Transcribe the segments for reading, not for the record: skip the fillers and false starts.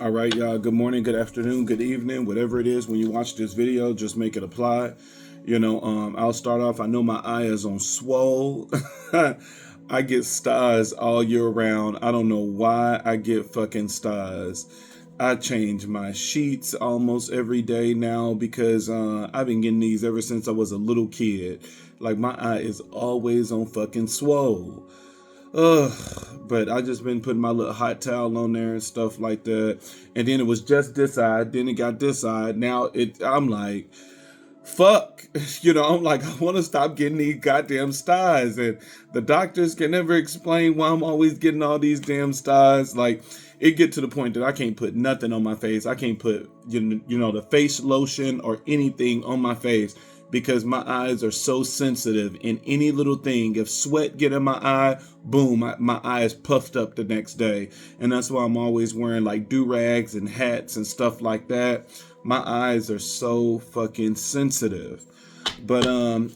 All right, y'all. Good morning, good afternoon, good evening, whatever it is when you watch this video, just make it apply. I'll start off. I know my eye is on swole. I get stars all year round. I don't know why I get fucking stars. I change my sheets almost every day now because I've been getting these ever since I was a little kid. Like my eye is always on fucking swole. Ugh, but I just been putting my little hot towel on there and stuff like that. And then it was just this side, then it got this side. I'm like, fuck. I'm like, I want to stop getting these goddamn stars. And the doctors can never explain why I'm always getting all these damn stars. Like, it get to the point that I can't put nothing on my face. I can't put, the face lotion or anything on my face because my eyes are so sensitive. And any little thing, if sweat get in my eye, boom, my eye is puffed up the next day. And that's why I'm always wearing like do-rags and hats and stuff like that. My eyes are so fucking sensitive. But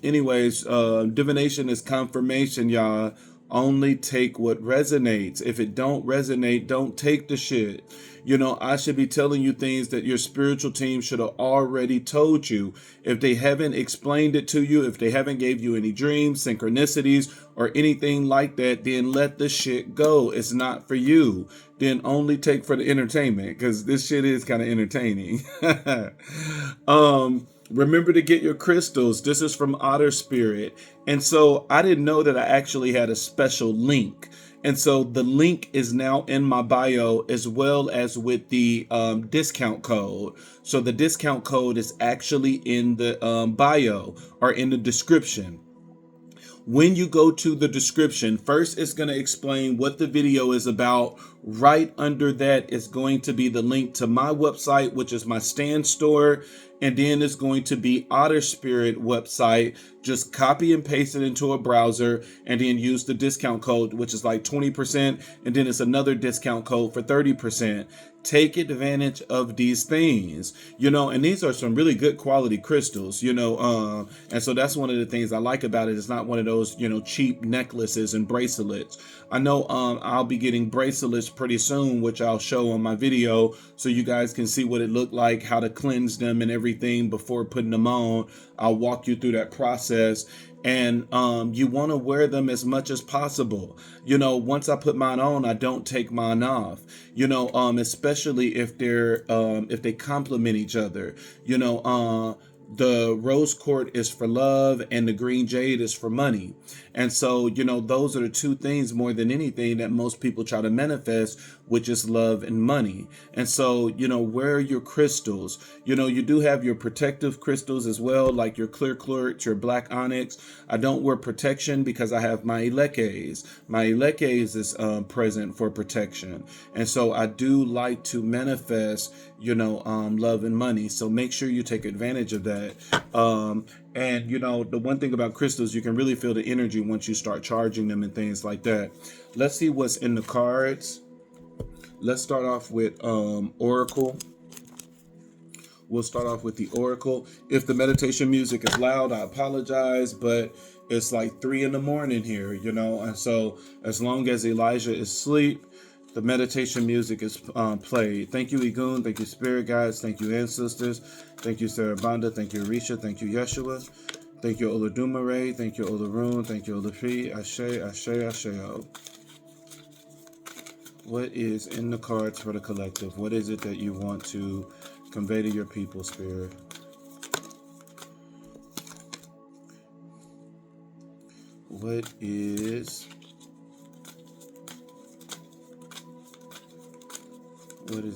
anyways, divination is confirmation, y'all. Only take what resonates. If it don't resonate, don't take the shit. I should be telling you things that your spiritual team should have already told you. If they haven't explained it to you, if they haven't gave you any dreams, synchronicities, or anything like that, then let the shit go. It's not for you. Then only take for the entertainment, because this shit is kind of entertaining. Remember to get your crystals. This is from Otter Spirit. And so I didn't know that I actually had a special link. And so the link is now in my bio as well as with the discount code. So the discount code is actually in the bio or in the description. When you go to the description, first it's going to explain what the video is about. Right under that is going to be the link to my website, which is my stand store. And then it's going to be Otter Spirit website. Just copy and paste it into a browser and then use the discount code, which is like 20%. And then it's another discount code for 30%. Take advantage of these things, and these are some really good quality crystals, and so that's one of the things I like about it. It's not one of those, cheap necklaces and bracelets. I know I'll be getting bracelets pretty soon, which I'll show on my video so you guys can see what it looked like, how to cleanse them and everything before putting them on. I'll walk you through that process. And you want to wear them as much as possible. Once I put mine on, I don't take mine off. Especially if they complement each other. The rose quartz is for love and the green jade is for money. And so, those are the two things more than anything that most people try to manifest, which is love and money. And so, wear your crystals. You do have your protective crystals as well, like your clear quartz, your black onyx. I don't wear protection because I have my elekes. My elekes is present for protection. And so I do like to manifest, love and money. So make sure you take advantage of that. And the one thing about crystals, you can really feel the energy once you start charging them and things like that. Let's see what's in the cards. Let's start off with Oracle. We'll start off with the Oracle. If the meditation music is loud, I apologize, but it's like 3 a.m. here, and so as long as Elijah is asleep, the meditation music is played. Thank you, Igun. Thank you, Spirit Guides. Thank you, Ancestors. Thank you, Sarabanda. Thank you, Arisha. Thank you, Yeshua. Thank you, Oladumare. Thank you, Olarun. Thank you, Olafi. Ashe, Ashe, Asheo. What is in the cards for the collective? What is it that you want to convey to your people, Spirit? What is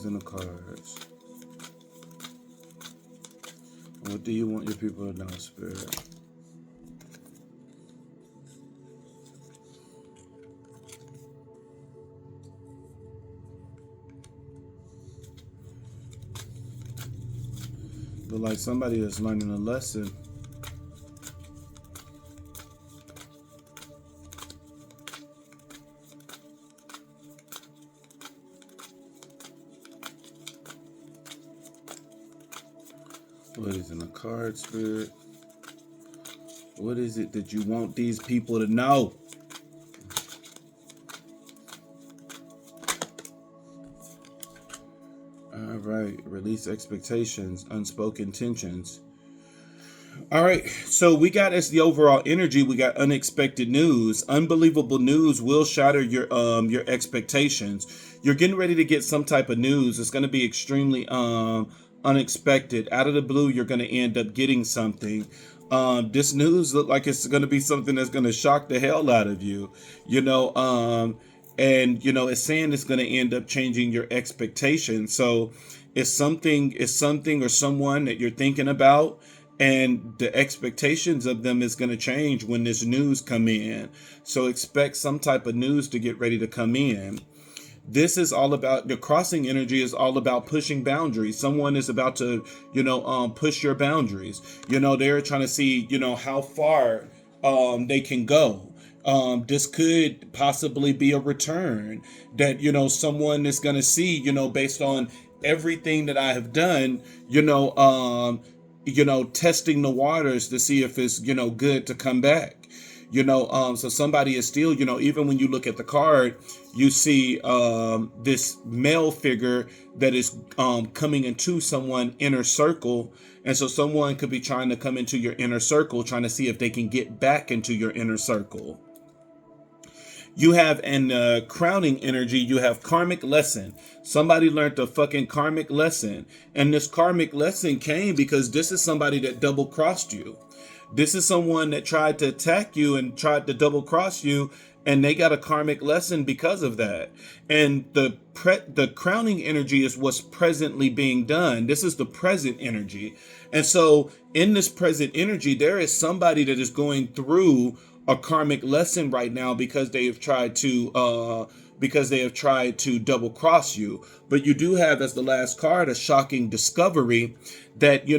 in the cards? What do you want your people to know, Spirit? But like somebody is learning a lesson. What is in the card, Spirit? What is it that you want these people to know? All right. Release expectations, unspoken tensions. All right. So we got as the overall energy, we got unexpected news. Unbelievable news will shatter your expectations. You're getting ready to get some type of news. It's going to be extremely unexpected. Out of the blue, you're going to end up getting something. This news look like it's going to be something that's going to shock the hell out of you. You know, and it's saying it's going to end up changing your expectations. So it's something or someone that you're thinking about, and the expectations of them is going to change when this news come in. So expect some type of news to get ready to come in. This is all about, the crossing energy is all about pushing boundaries. Someone is about to push your boundaries. They're trying to see how far they can go. This could possibly be a return that someone is going to see, based on everything that I have done, testing the waters to see if it's good to come back. So somebody is still, even when you look at the card, you see this male figure that is coming into someone inner circle. And so someone could be trying to come into your inner circle, trying to see if they can get back into your inner circle. You have an crowning energy. You have karmic lesson. Somebody learned a fucking karmic lesson. And this karmic lesson came because this is somebody that double crossed you. This is someone that tried to attack you and tried to double cross you, and they got a karmic lesson because of that. And the crowning energy is what's presently being done. This is the present energy. And so in this present energy, there is somebody that is going through a karmic lesson right now because they have tried to double cross you. But you do have, as the last card, a shocking discovery that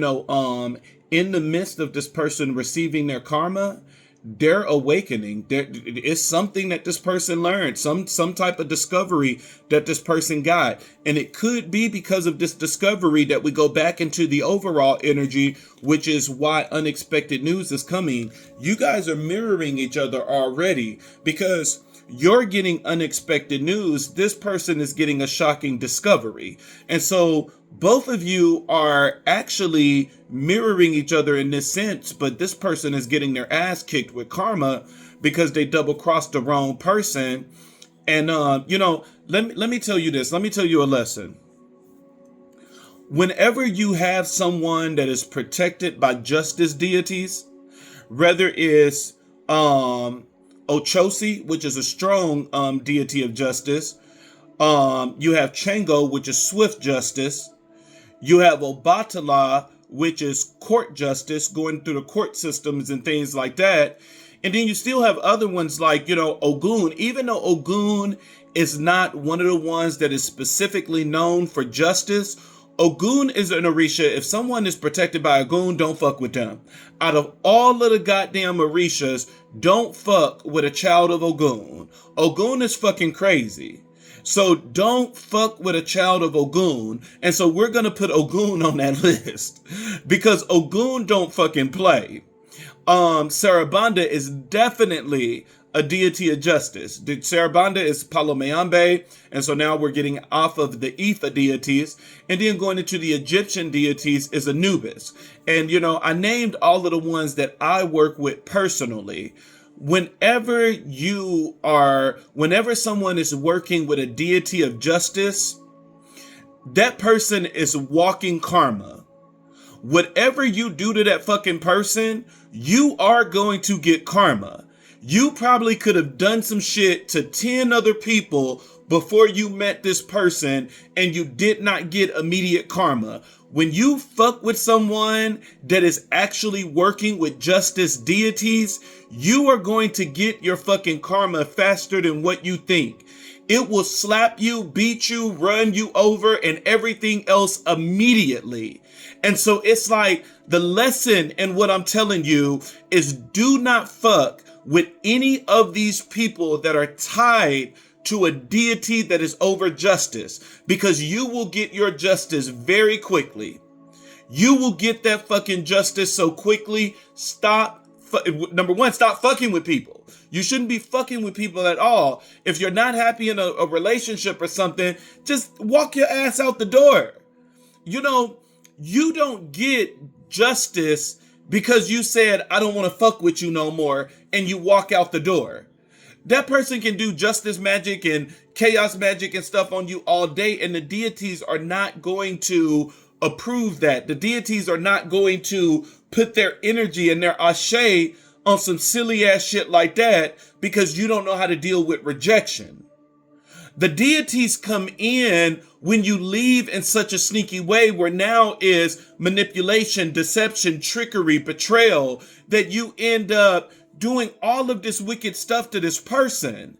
in the midst of this person receiving their karma, they're awakening. It's something that this person learned, some type of discovery that this person got. And it could be because of this discovery that we go back into the overall energy, which is why unexpected news is coming. You guys are mirroring each other already because you're getting unexpected news. This person is getting a shocking discovery. And so both of you are actually mirroring each other in this sense, but this person is getting their ass kicked with karma because they double crossed the wrong person. And, let me tell you this. Let me tell you a lesson. Whenever you have someone that is protected by justice deities, whether it's Ochosi, which is a strong deity of justice, you have Chango, which is swift justice. You have Obatala, which is court justice, going through the court systems and things like that. And then you still have other ones like, Ogun. Even though Ogun is not one of the ones that is specifically known for justice, Ogun is an Orisha. If someone is protected by Ogun, don't fuck with them. Out of all of the goddamn Orishas, don't fuck with a child of Ogun. Ogun is fucking crazy. So don't fuck with a child of Ogun. And so we're going to put Ogun on that list because Ogun don't fucking play. Sarabanda is definitely a deity of justice. Sarabanda is Palomayambe. And so now we're getting off of the Ifa deities and then going into the Egyptian deities is Anubis. And, I named all of the ones that I work with personally. Whenever someone is working with a deity of justice, that person is walking karma. Whatever you do to that fucking person, you are going to get karma. You probably could have done some shit to 10 other people before you met this person and you did not get immediate karma. When you fuck with someone that is actually working with justice deities, you are going to get your fucking karma faster than what you think. It will slap you, beat you, run you over, and everything else immediately. And so it's like the lesson in what I'm telling you is do not fuck with any of these people that are tied to a deity that is over justice, because you will get your justice very quickly. You will get that fucking justice so quickly. Number one, stop fucking with people. You shouldn't be fucking with people at all. If you're not happy in a relationship or something, just walk your ass out the door. you don't get justice because you said, I don't want to fuck with you no more, and you walk out the door. That person can do justice magic and chaos magic and stuff on you all day, and the deities are not going to approve that. The deities are not going to put their energy and their ashe on some silly ass shit like that because you don't know how to deal with rejection. The deities come in when you leave in such a sneaky way where now is manipulation, deception, trickery, betrayal, that you end up doing all of this wicked stuff to this person.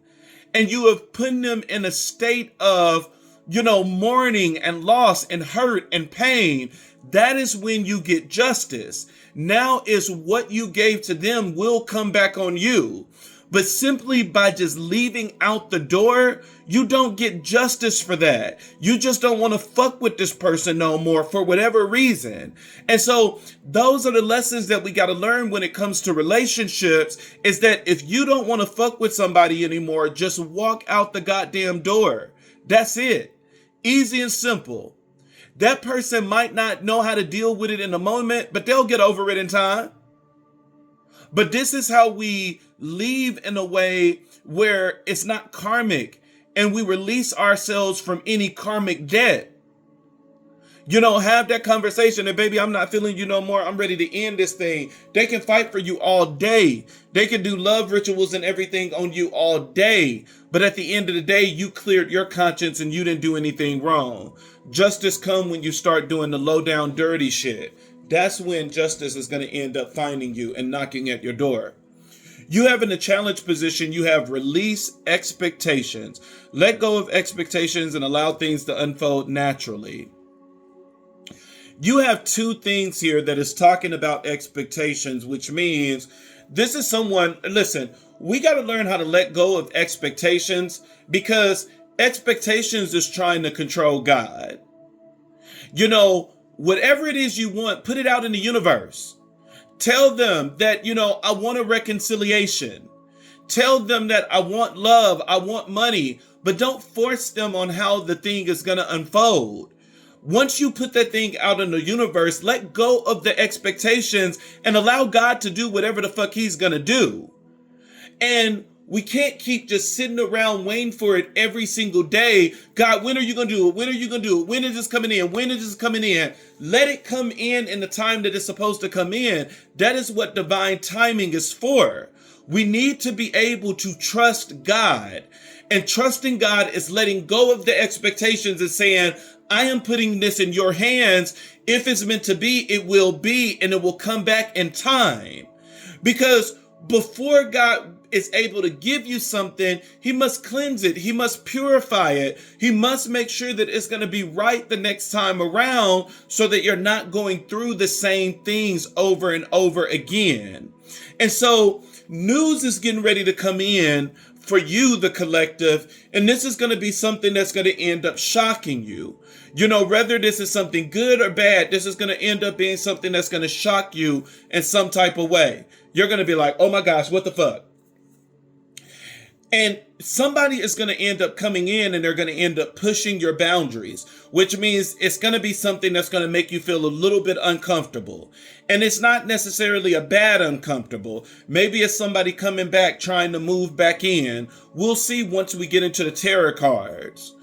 And you have put them in a state of, mourning and loss and hurt and pain. That is when you get justice. Now is what you gave to them will come back on you. But simply by just leaving out the door, you don't get justice for that. You just don't want to fuck with this person no more for whatever reason. And so those are the lessons that we got to learn when it comes to relationships, is that if you don't want to fuck with somebody anymore, just walk out the goddamn door. That's it. Easy and simple. That person might not know how to deal with it in a moment, but they'll get over it in time. But this is how we leave in a way where it's not karmic, and we release ourselves from any karmic debt. Have that conversation and baby, I'm not feeling you no more. I'm ready to end this thing. They can fight for you all day. They can do love rituals and everything on you all day. But at the end of the day, you cleared your conscience and you didn't do anything wrong. Justice come when you start doing the low down dirty shit. That's when justice is going to end up finding you and knocking at your door. You have in a challenge position, you have release expectations. Let go of expectations and allow things to unfold naturally. You have two things here that is talking about expectations, which means this is someone, listen, we got to learn how to let go of expectations, because expectations is trying to control God. Whatever it is you want, put it out in the universe. Tell them that, I want a reconciliation. Tell them that I want love, I want money, but don't force them on how the thing is going to unfold. Once you put that thing out in the universe, let go of the expectations and allow God to do whatever the fuck he's going to do. And we can't keep just sitting around waiting for it every single day. God, when are you going to do it? When are you going to do it? When is this coming in? When is this coming in? Let it come in the time that it's supposed to come in. That is what divine timing is for. We need to be able to trust God. And trusting God is letting go of the expectations and saying, I am putting this in your hands. If it's meant to be, it will be, and it will come back in time. Because before God is able to give you something, he must cleanse it. He must purify it. He must make sure that it's going to be right the next time around, so that you're not going through the same things over and over again. And so news is getting ready to come in for you, the collective, and this is going to be something that's going to end up shocking you. Whether this is something good or bad, this is going to end up being something that's going to shock you in some type of way. You're going to be like, oh my gosh, what the fuck? And somebody is going to end up coming in and they're going to end up pushing your boundaries, which means it's going to be something that's going to make you feel a little bit uncomfortable. And it's not necessarily a bad uncomfortable. Maybe it's somebody coming back, trying to move back in. We'll see once we get into the tarot cards.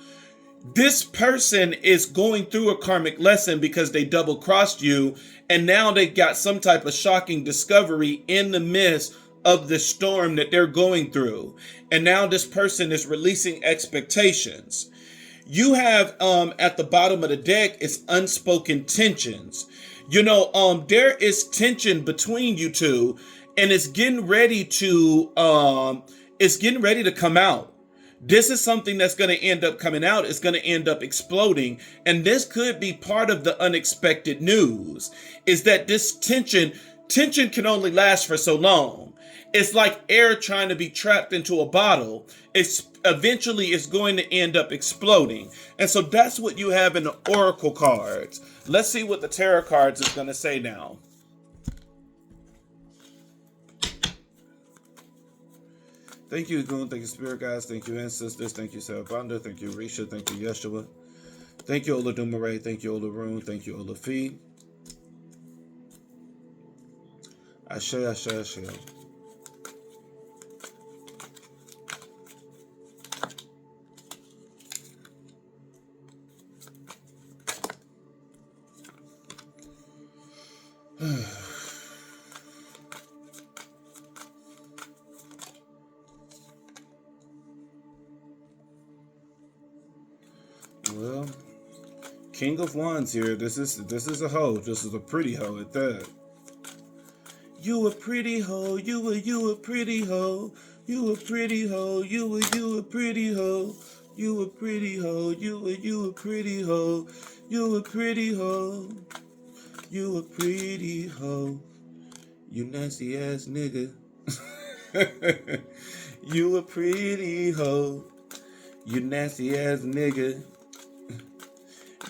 This person is going through a karmic lesson because they double crossed you, and now they got some type of shocking discovery in the midst of the storm that they're going through. And now this person is releasing expectations. You have at the bottom of the deck is unspoken tensions. There is tension between you two, and it's getting ready to come out. This is something that's going to end up coming out. It's going to end up exploding. And this could be part of the unexpected news, is that this tension can only last for so long. It's like air trying to be trapped into a bottle. Eventually it's going to end up exploding. And so that's what you have in the oracle cards. Let's see what the tarot cards is going to say now. Thank you, Goon. Thank you, Spirit Guides. Thank you, Ancestors. Thank you, Sarabanda. Thank you, Risha. Thank you, Yeshua. Thank you, Ola Dumare. Thank you, Ola Rune. Thank you, Ola Fee. Ashe, ashe, ashe. Well, King of Wands here. This is a hoe. This is a pretty hoe at that. You a pretty hoe. You a pretty hoe. You a pretty hoe. You a pretty hoe. You a pretty hoe. You a pretty hoe. You a pretty hoe. You a pretty hoe. You nasty ass nigga. You a pretty hoe. You nasty ass nigga.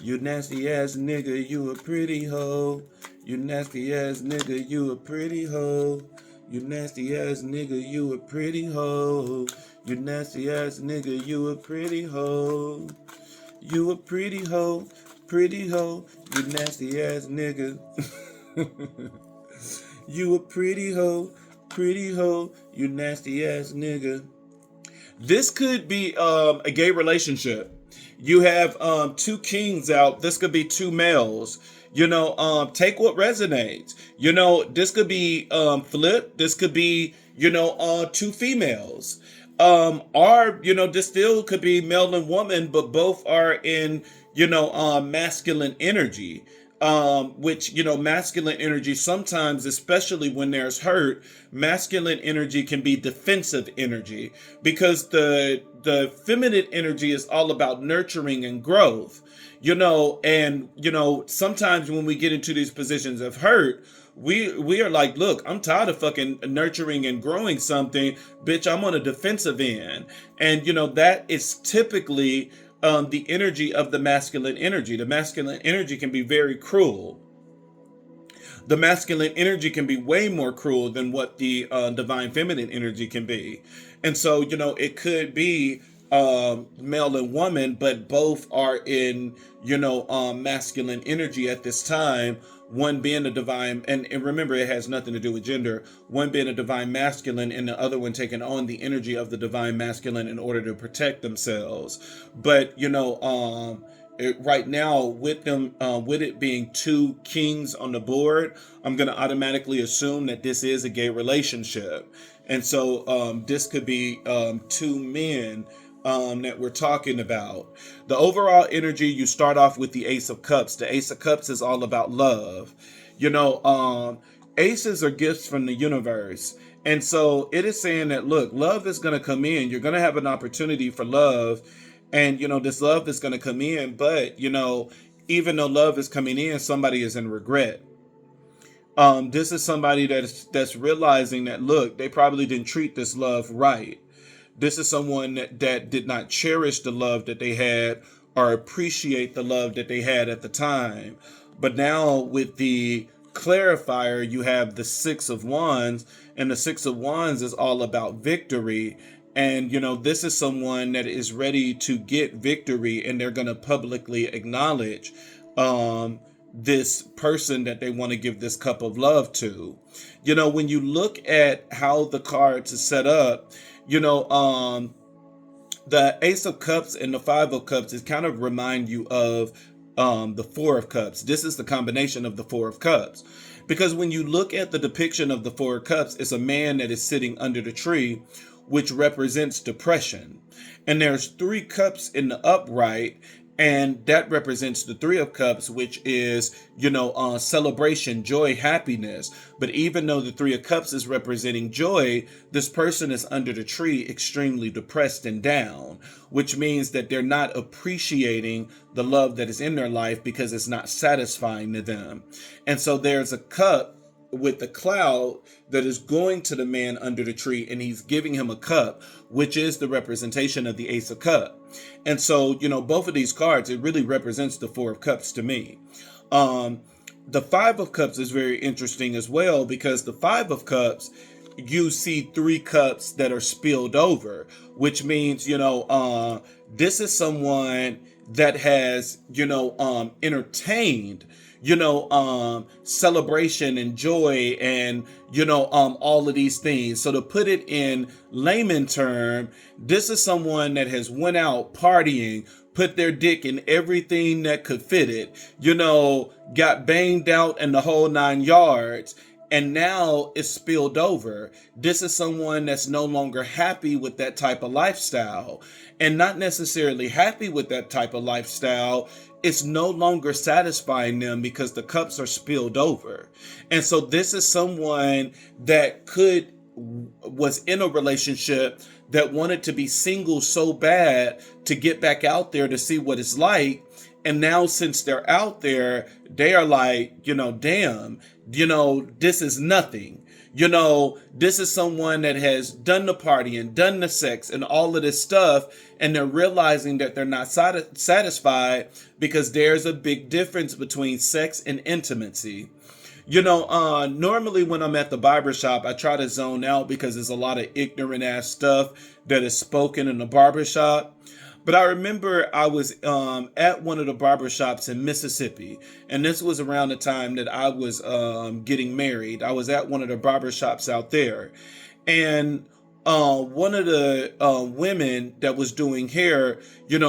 You nasty ass nigga, you a pretty hoe. You nasty ass nigga, you a pretty hoe. You nasty ass nigga, you a pretty hoe. You nasty ass nigga, you a pretty hoe. You a pretty hoe, pretty hoe. You nasty ass nigga. You a pretty hoe, you nasty ass nigga. This could be a gay relationship. You have two kings out. This could be two males. Take what resonates. This could be flip. This could be two females. Or this still could be male and woman, but both are in masculine energy. Which masculine energy sometimes, especially when there's hurt, masculine energy can be defensive energy, because the feminine energy is all about nurturing and growth. And sometimes when we get into these positions of hurt, we are like, look, I'm tired of fucking nurturing and growing something, bitch. I'm on a defensive end. And that is typically the energy of the masculine energy. The masculine energy can be very cruel. The masculine energy can be way more cruel than what the divine feminine energy can be. And so, it could be male and woman, but both are in, masculine energy at this time. One being a divine, and remember, it has nothing to do with gender. One being a divine masculine, and the other one taking on the energy of the divine masculine in order to protect themselves. But, right now, with them, with it being two kings on the board, I'm going to automatically assume that this is a gay relationship. And so this could be two men that we're talking about. The overall energy, you start off with the Ace of Cups. The Ace of Cups is all about love. Aces are gifts from the universe. And so it is saying that, look, love is going to come in. You're going to have an opportunity for love. And, this love is going to come in. But, even though love is coming in, somebody is in regret. This is somebody that's realizing that, look, they probably didn't treat this love right. This is someone that did not cherish the love that they had or appreciate the love that they had at the time. But now with the clarifier, you have the Six of Wands, and the Six of Wands is all about victory. And, this is someone that is ready to get victory, and they're going to publicly acknowledge this person that they want to give this cup of love to. When you look at how the cards are set up, the Ace of Cups and the Five of Cups is kind of remind you of the Four of Cups. This is the combination of the Four of Cups. Because when you look at the depiction of the Four of Cups, it's a man that is sitting under the tree, which represents depression. And there's three cups in the upright, and that represents the Three of Cups, which is, celebration, joy, happiness. But even though the Three of Cups is representing joy, this person is under the tree extremely depressed and down, which means that they're not appreciating the love that is in their life because it's not satisfying to them. And so there's a cup with the cloud that is going to the man under the tree, and he's giving him a cup, which is the representation of the Ace of Cups. And so, both of these cards, it really represents the Four of Cups to me. The Five of Cups is very interesting as well, because the Five of Cups, you see three cups that are spilled over, which means, this is someone that has, entertained, celebration and joy and, all of these things. So to put it in layman term, this is someone that has went out partying, put their dick in everything that could fit it, got banged out and the whole 9 yards. And now it's spilled over. This is someone that's no longer happy with that type of lifestyle. And not necessarily happy with that type of lifestyle. It's no longer satisfying them because the cups are spilled over. And so this is someone that was in a relationship that wanted to be single so bad to get back out there to see what it's like. And now since they're out there, they are like, damn, this is nothing. This is someone that has done the party and done the sex and all of this stuff. And they're realizing that they're not satisfied because there's a big difference between sex and intimacy. Normally when I'm at the barbershop, I try to zone out because there's a lot of ignorant ass stuff that is spoken in the barbershop. But I remember I was at one of the barbershops in Mississippi, and this was around the time that I was getting married. I was at one of the barbershops out there, and one of the women that was doing hair,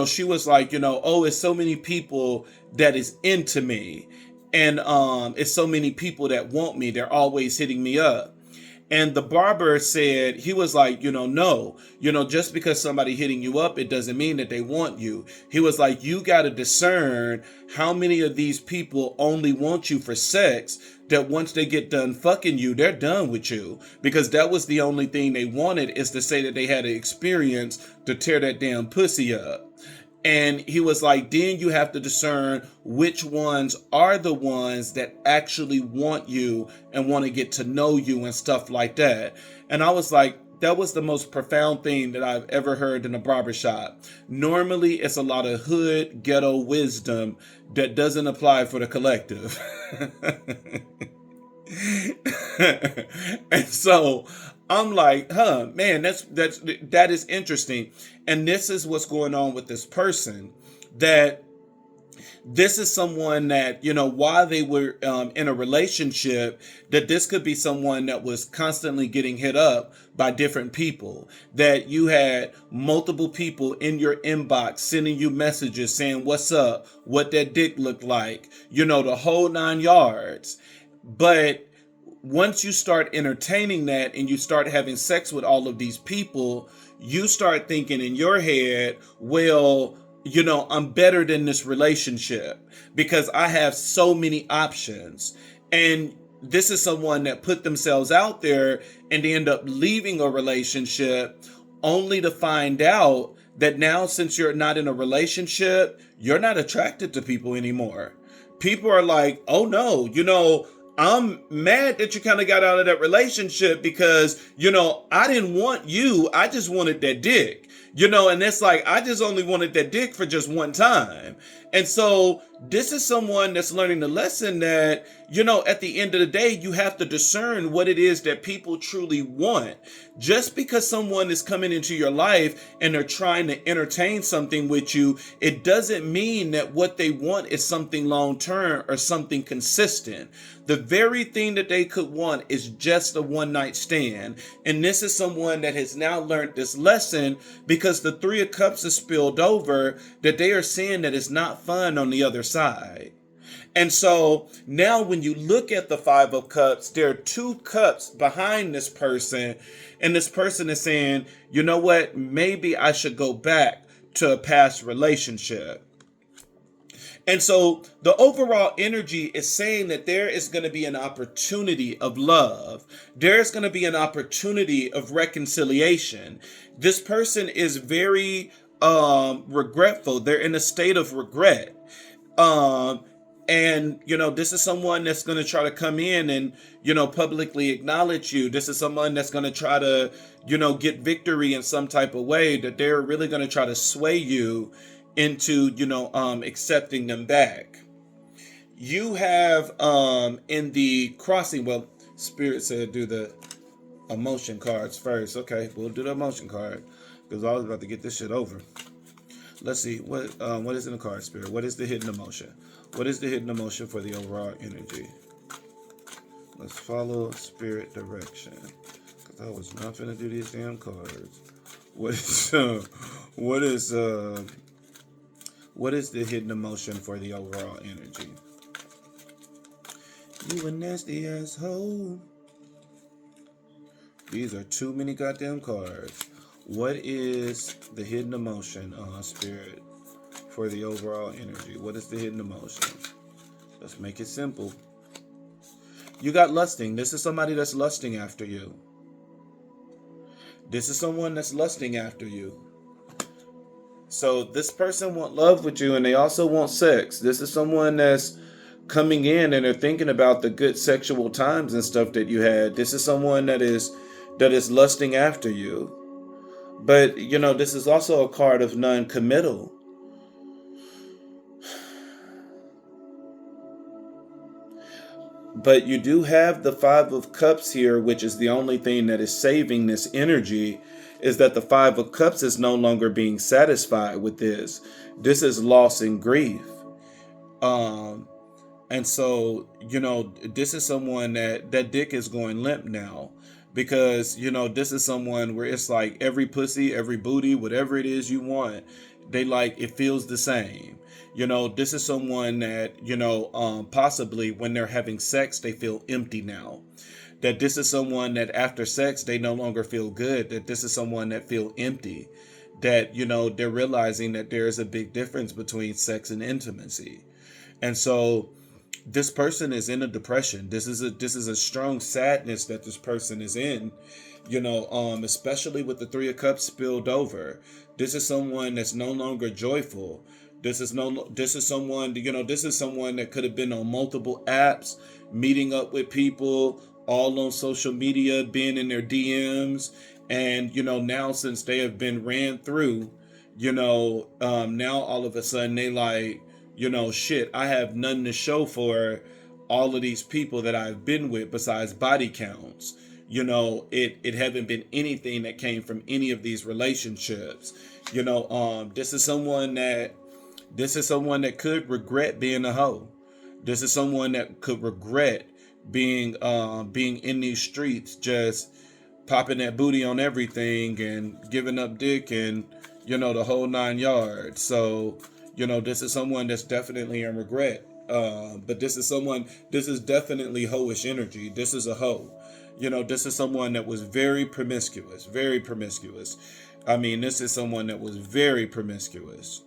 she was like, oh, it's so many people that is into me, and it's so many people that want me. They're always hitting me up. And the barber said, he was like, no, just because somebody hitting you up, it doesn't mean that they want you. He was like, you got to discern how many of these people only want you for sex, that once they get done fucking you, they're done with you. Because that was the only thing they wanted, is to say that they had an experience to tear that damn pussy up. And he was like, then you have to discern which ones are the ones that actually want you and want to get to know you and stuff like that. And I was like, that was the most profound thing that I've ever heard in a barbershop. Normally, it's a lot of hood, ghetto wisdom that doesn't apply for the collective. And so I'm like, man, that is interesting. And this is what's going on with this person, that this is someone that, while they were in a relationship, that this could be someone that was constantly getting hit up by different people, that you had multiple people in your inbox sending you messages saying, what's up, what that dick looked like, the whole 9 yards. But once you start entertaining that and you start having sex with all of these people, you start thinking in your head, well, I'm better than this relationship because I have so many options. And this is someone that put themselves out there and they end up leaving a relationship only to find out that now, since you're not in a relationship, you're not attracted to people anymore. People are like, oh no, I'm mad that you kind of got out of that relationship because, I didn't want you. I just wanted that dick, and it's like, I just only wanted that dick for just one time. And so this is someone that's learning the lesson that, at the end of the day, you have to discern what it is that people truly want. Just because someone is coming into your life and they're trying to entertain something with you, it doesn't mean that what they want is something long term or something consistent. The very thing that they could want is just a one night stand. And this is someone that has now learned this lesson because the 3 of Cups is spilled over, that they are seeing that it's not fun on the other side. And so now when you look at the 5 of Cups, there are 2 cups behind this person. And this person is saying, you know what, maybe I should go back to a past relationship. And so the overall energy is saying that there is going to be an opportunity of love. There's going to be an opportunity of reconciliation. This person is very regretful. They're in a state of regret. And, this is someone that's going to try to come in and, publicly acknowledge you. This is someone that's going to try to, get victory in some type of way, that they're really going to try to sway you into, accepting them back. You have in the crossing, well, Spirit said do the emotion cards first. Okay, we'll do the emotion card because I was about to get this shit over. Let's see what is in the card, Spirit. What is the hidden emotion? What is the hidden emotion for the overall energy? Let's follow Spirit direction, because I was not gonna do these damn cards. What is what is what is the hidden emotion for the overall energy? You a nasty asshole. These are too many goddamn cards. What is the hidden emotion, Spirit, for the overall energy? What is the hidden emotion? Let's make it simple. You got lusting. This is somebody that's lusting after you. This is someone that's lusting after you. So this person want love with you, and they also want sex. This is someone that's coming in and they're thinking about the good sexual times and stuff that you had. This is someone that is lusting after you. But this is also a card of non-committal. But you do have the Five of Cups here, which is the only thing that is saving this energy, is that the Five of Cups is no longer being satisfied with this. This is loss and grief. And so, this is someone that dick is going limp now. Because, this is someone where it's like every pussy, every booty, whatever it is you want, they like, it feels the same. This is someone that, possibly when they're having sex, they feel empty now. That this is someone that after sex, they no longer feel good. That this is someone that feel empty. That, they're realizing that there is a big difference between sex and intimacy. And so this person is in a depression. This is a strong sadness that this person is in, especially with the Three of Cups spilled over. This is someone that's no longer joyful. This is someone, this is someone that could have been on multiple apps, meeting up with people, all on social media, being in their DMs. And, now since they have been ran through, now all of a sudden they like, shit, I have nothing to show for all of these people that I've been with besides body counts. It haven't been anything that came from any of these relationships. This is someone that could regret being a hoe. This is someone that could regret being in these streets, just popping that booty on everything and giving up dick and the whole 9 yards. So this is someone that's definitely in regret. But this is definitely hoish energy. This is a hoe. This is someone that was very promiscuous. I mean, this is someone that was very promiscuous.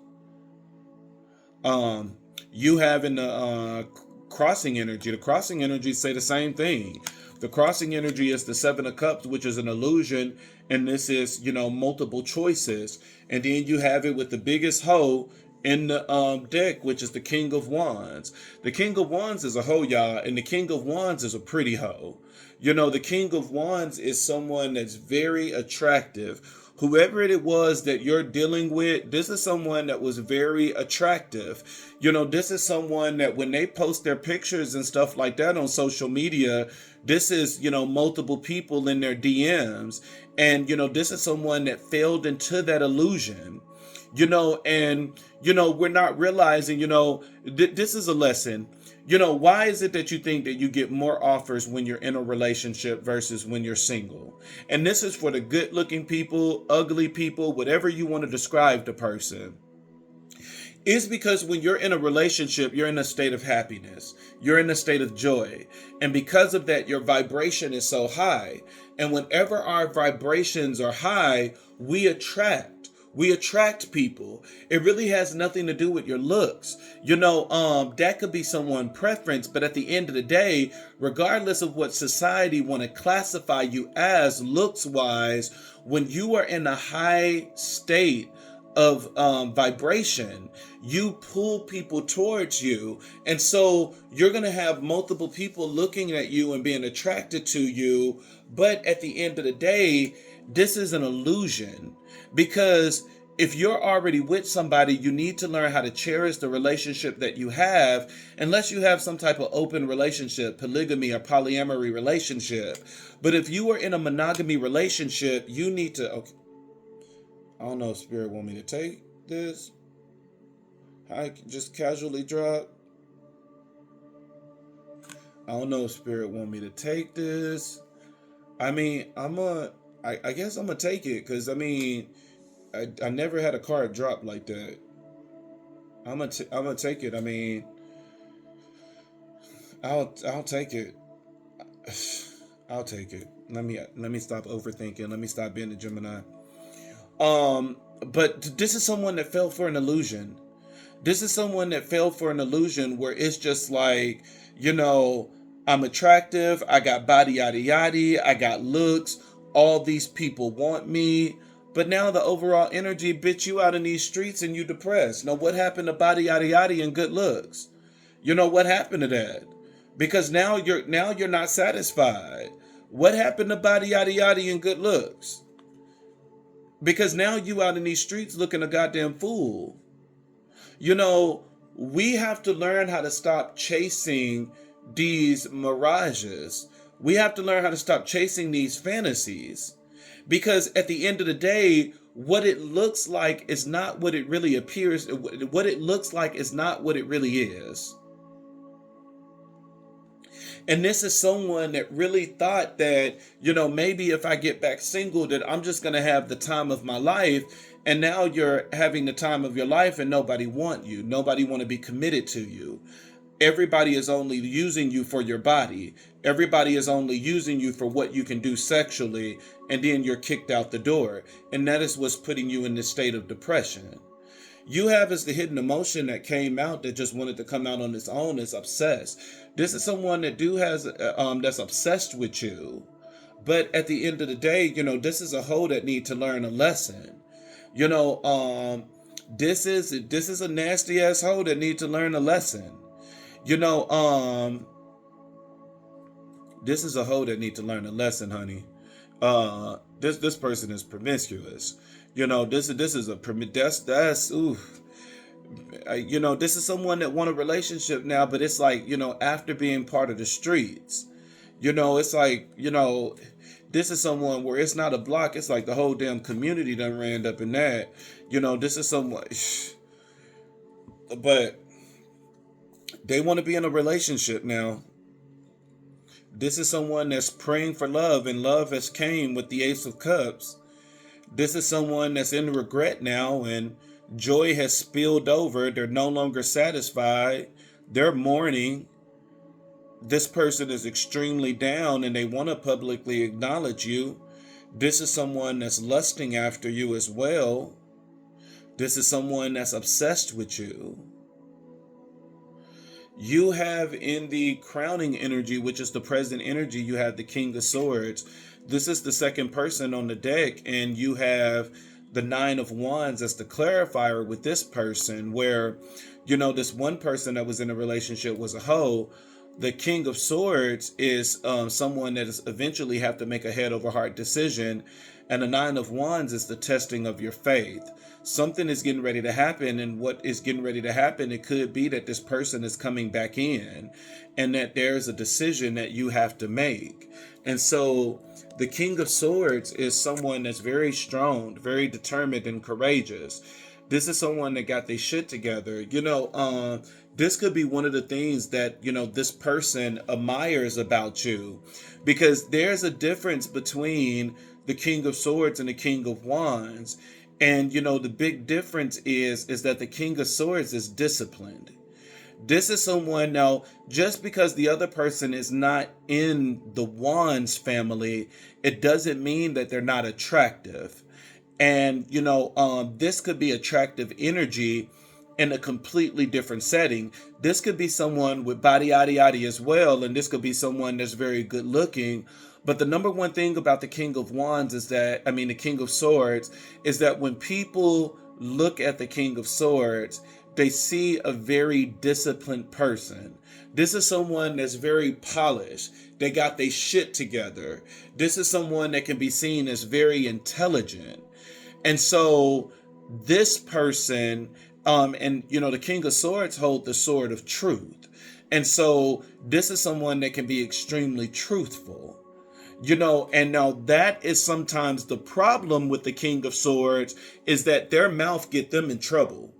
You have in the crossing energy. The crossing energy say the same thing. The crossing energy is the Seven of Cups, which is an illusion, and this is multiple choices. And then you have it with the biggest hoe in the deck, which is the King of Wands. The King of Wands is a hoe, y'all, and the King of Wands is a pretty hoe. The King of Wands is someone that's very attractive. Whoever it was that you're dealing with, this is someone that was very attractive. This is someone that when they post their pictures and stuff like that on social media, this is, multiple people in their DMs. And, this is someone that failed into that illusion. And, we're not realizing, this is a lesson. Why is it that you think that you get more offers when you're in a relationship versus when you're single? And this is for the good looking people, ugly people, whatever you want to describe the person. It's because when you're in a relationship, you're in a state of happiness. You're in a state of joy. And because of that, your vibration is so high. And whenever our vibrations are high, we attract people. It really has nothing to do with your looks. That could be someone's preference, but at the end of the day, regardless of what society want to classify you as looks wise, when you are in a high state of vibration, you pull people towards you. And so you're going to have multiple people looking at you and being attracted to you. But at the end of the day, this is an illusion, because if you're already with somebody, you need to learn how to cherish the relationship that you have, unless you have some type of open relationship, polygamy or polyamory relationship. But if you are in a monogamy relationship, you need to, okay, I don't know if Spirit want me to take this. I just casually drop. I don't know if Spirit want me to take this. I mean, I guess I'm gonna take it because I mean, I never had a card drop like that. I'm gonna take it. I mean, I'll take it. I'll take it. Let me stop overthinking. Let me stop being a Gemini. But this is someone that fell for an illusion. This is someone that fell for an illusion where it's just like, you know, I'm attractive, I got body yada yada, I got looks, all these people want me. But now the overall energy, bitch, you out in these streets and you depressed. Now what happened to body yada yada and good looks? You know what happened to that? Because now you're not satisfied. What happened to body yada yada and good looks? Because now you out in these streets looking a goddamn fool. You know, we have to learn how to stop chasing these mirages. We have to learn how to stop chasing these fantasies. Because at the end of the day, what it looks like is not what it really appears. What it looks like is not what it really is. And this is someone that really thought that, maybe if I get back single, that I'm just going to have the time of my life. And now you're having the time of your life and nobody want you. Nobody want to be committed to you. Everybody is only using you for your body. Everybody is only using you for what you can do sexually. And then you're kicked out the door. And that is what's putting you in this state of depression. You have is the hidden emotion that came out that just wanted to come out on its own is obsessed. This is someone that that's obsessed with you. But at the end of the day, this is a hoe that need to learn a lesson. You know, this is a nasty ass hoe that need to learn a lesson. You know, this is a hoe that need to learn a lesson, honey. This person is promiscuous. This is a that's ooh. This is someone that want a relationship now, but it's like, after being part of the streets, it's like, this is someone where it's not a block. It's like the whole damn community done ran up in that. This is someone, but they want to be in a relationship now. This is someone that's praying for love, and love has came with the Ace of Cups. This is someone that's in regret now, and joy has spilled over. They're no longer satisfied. They're mourning. This person is extremely down and they want to publicly acknowledge you. This is someone that's lusting after you as well. This is someone that's obsessed with you. You have in the crowning energy, which is the present energy, you have the King of Swords. This is the second person on the deck, and you have the Nine of Wands as the clarifier with this person, where, this one person that was in a relationship was a hoe. The King of Swords is someone that is eventually have to make a head over heart decision. And the Nine of Wands is the testing of your faith. Something is getting ready to happen, and what is getting ready to happen, it could be that this person is coming back in and that there's a decision that you have to make. And so the King of Swords is someone that's very strong, very determined and courageous. This is someone that got their shit together. This could be one of the things that, this person admires about you, because there's a difference between the King of Swords and the King of Wands. And, the big difference is that the King of Swords is disciplined. This is someone, now, just because the other person is not in the Wands family, it doesn't mean that they're not attractive. And, this could be attractive energy in a completely different setting. This could be someone with body yada yada as well, and this could be someone that's very good looking. But the number one thing about the King of Wands the King of Swords, is that when people look at the King of Swords, they see a very disciplined person. This is someone that's very polished. They got their shit together. This is someone that can be seen as very intelligent. And so this person, the King of Swords hold the sword of truth. And so this is someone that can be extremely truthful. And now that is sometimes the problem with the King of Swords, is that their mouth get them in trouble.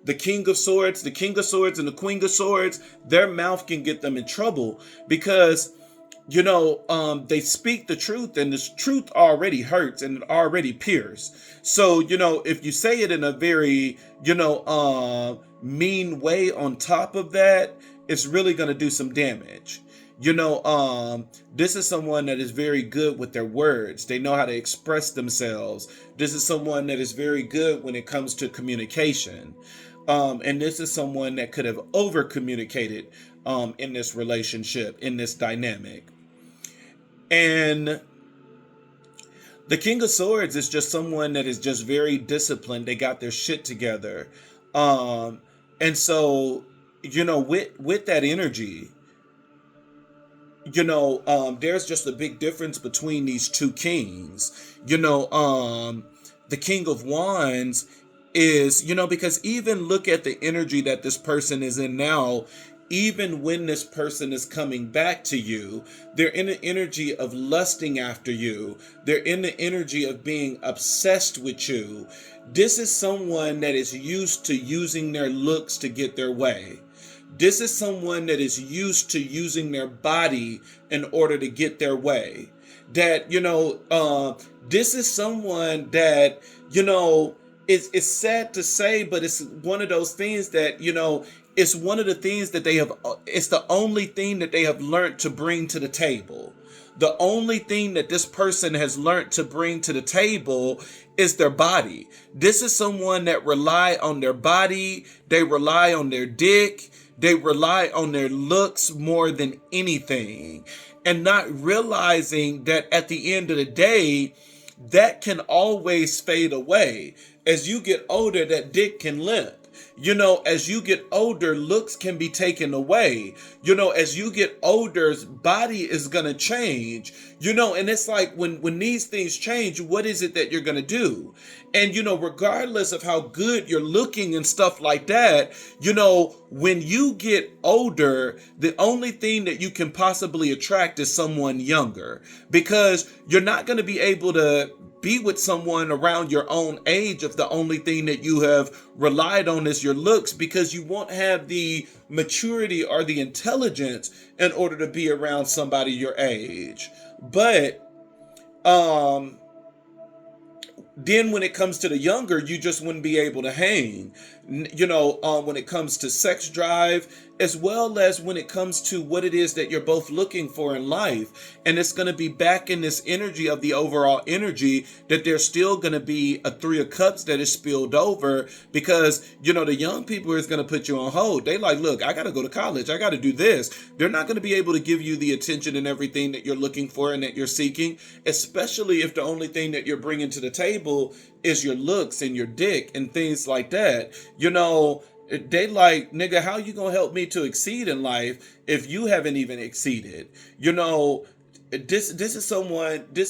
the King of Swords, and the Queen of Swords, their mouth can get them in trouble because they speak the truth, and this truth already hurts and it already pierces. So, if you say it in a very, mean way on top of that, it's really going to do some damage. This is someone that is very good with their words. They know how to express themselves. This is someone that is very good when it comes to communication. And this is someone that could have over communicated in this relationship, in this dynamic. And the King of Swords is just someone that is just very disciplined. They got their shit together. And so, with that energy, there's just a big difference between these two kings. The King of Wands is, because even look at the energy that this person is in now. Even when this person is coming back to you, they're in the energy of lusting after you. They're in the energy of being obsessed with you. This is someone that is used to using their looks to get their way. This is someone that is used to using their body in order to get their way. That, this is someone that, it's sad to say, but it's one of those things that, it's one of the things that it's the only thing that they have learned to bring to the table. The only thing that this person has learned to bring to the table is their body. This is someone that rely on their body. They rely on their dick. They rely on their looks more than anything. And not realizing that at the end of the day, that can always fade away. As you get older, that dick can limp. As you get older, looks can be taken away. As you get older, body is going to change. And it's like when these things change, what is it that you're going to do? And, regardless of how good you're looking and stuff like that, when you get older, the only thing that you can possibly attract is someone younger, because you're not going to be able to be with someone around your own age if the only thing that you have relied on is your looks, because you won't have the maturity or the intelligence in order to be around somebody your age. But then when it comes to the younger, you just wouldn't be able to hang. When it comes to sex drive, as well as when it comes to what it is that you're both looking for in life. And it's going to be back in this energy of the overall energy that there's still going to be a 3 of Cups that is spilled over, because, the young people is going to put you on hold. They like, look, I got to go to college. I got to do this. They're not going to be able to give you the attention and everything that you're looking for and that you're seeking, especially if the only thing that you're bringing to the table is your looks and your dick and things like that. They like, nigga, how you gonna help me to exceed in life if you haven't even exceeded? This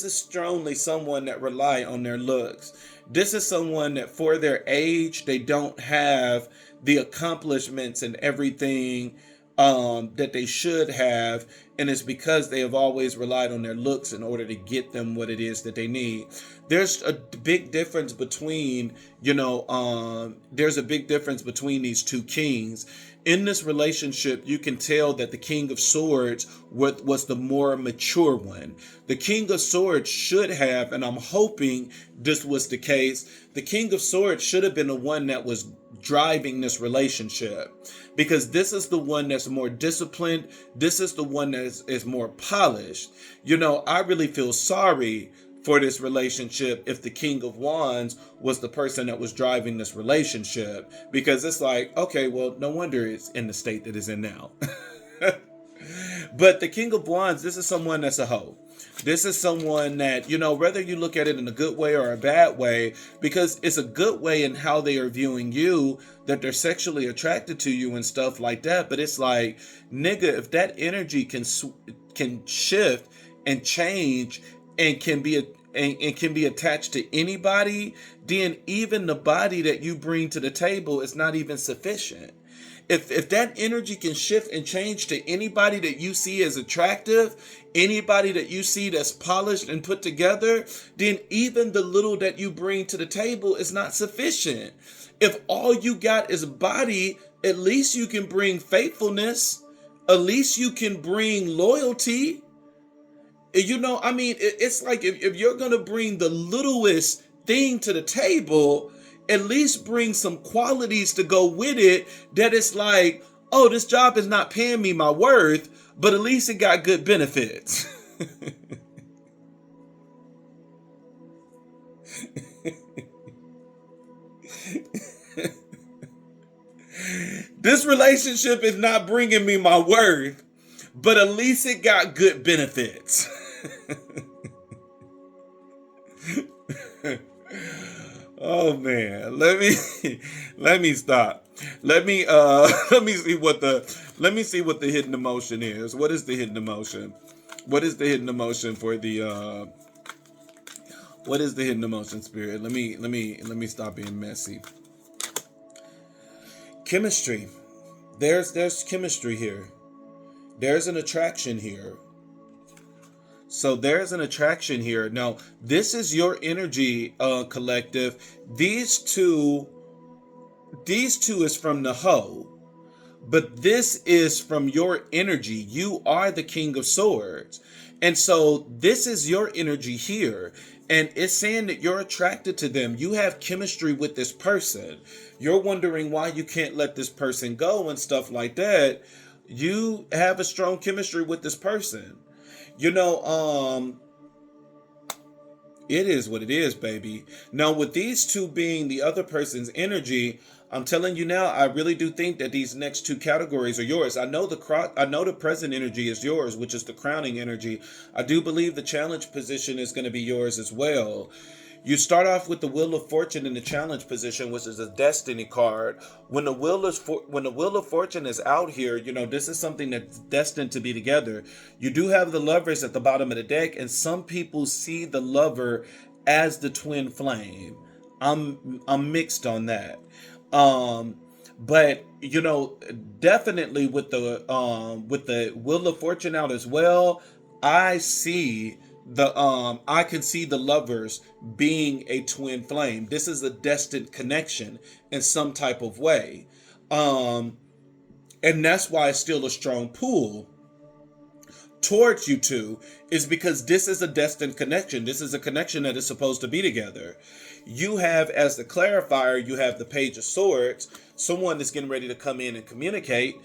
is strongly someone that rely on their looks. This is someone that for their age, they don't have the accomplishments and everything that they should have, and it's because they have always relied on their looks in order to get them what it is that they need. There's a big difference between, there's a big difference between these two kings. In this relationship, you can tell that the King of Swords was the more mature one. The King of Swords should have, and I'm hoping this was the case, the King of Swords should have been the one that was driving this relationship, because this is the one that's more disciplined. This is the one that is more polished. I really feel sorry for this relationship if the King of Wands was the person that was driving this relationship, because it's like, okay, well, no wonder it's in the state that it's in now. But the King of Wands, this is someone that's a hoe. This is someone that, whether you look at it in a good way or a bad way, because it's a good way in how they are viewing you, that they're sexually attracted to you and stuff like that. But it's like, nigga, if that energy can shift and change and can be attached to anybody, then even the body that you bring to the table is not even sufficient. If that energy can shift and change to anybody that you see as attractive, anybody that you see that's polished and put together, then even the little that you bring to the table is not sufficient. If all you got is body, at least you can bring faithfulness. At least you can bring loyalty. I mean, it's like if you're going to bring the littlest thing to the table, at least bring some qualities to go with it that it's like, oh, this job is not paying me my worth, but at least it got good benefits. This relationship is not bringing me my worth, but at least it got good benefits. Oh man, let me stop. Let me see what the hidden emotion is. What is the hidden emotion? What is the hidden emotion for the what is the hidden emotion, spirit? Let me stop being messy. Chemistry. There's chemistry here. There's an attraction here. So there's an attraction here. Now, this is your energy, collective. These two is from the hoe, but this is from your energy. You are the King of Swords. And so this is your energy here. And it's saying that you're attracted to them. You have chemistry with this person. You're wondering why you can't let this person go and stuff like that. You have a strong chemistry with this person. It is what it is, baby. Now, with these two being the other person's energy, I'm telling you now, I really do think that these next two categories are yours. I know the present energy is yours, which is the crowning energy. I do believe the challenge position is going to be yours as well. You start off with the Wheel of Fortune in the challenge position, which is a destiny card. When the Wheel of Fortune is out here, this is something that's destined to be together. You do have the Lovers at the bottom of the deck, and some people see the Lover as the twin flame. I'm mixed on that. But definitely with the Wheel of Fortune out as well, I can see the Lovers being a twin flame. This is a destined connection in some type of way. And that's why it's still a strong pull towards you two, is because this is a destined connection. This is a connection that is supposed to be together. You have, as the clarifier, you have the Page of Swords, someone that's getting ready to come in and communicate.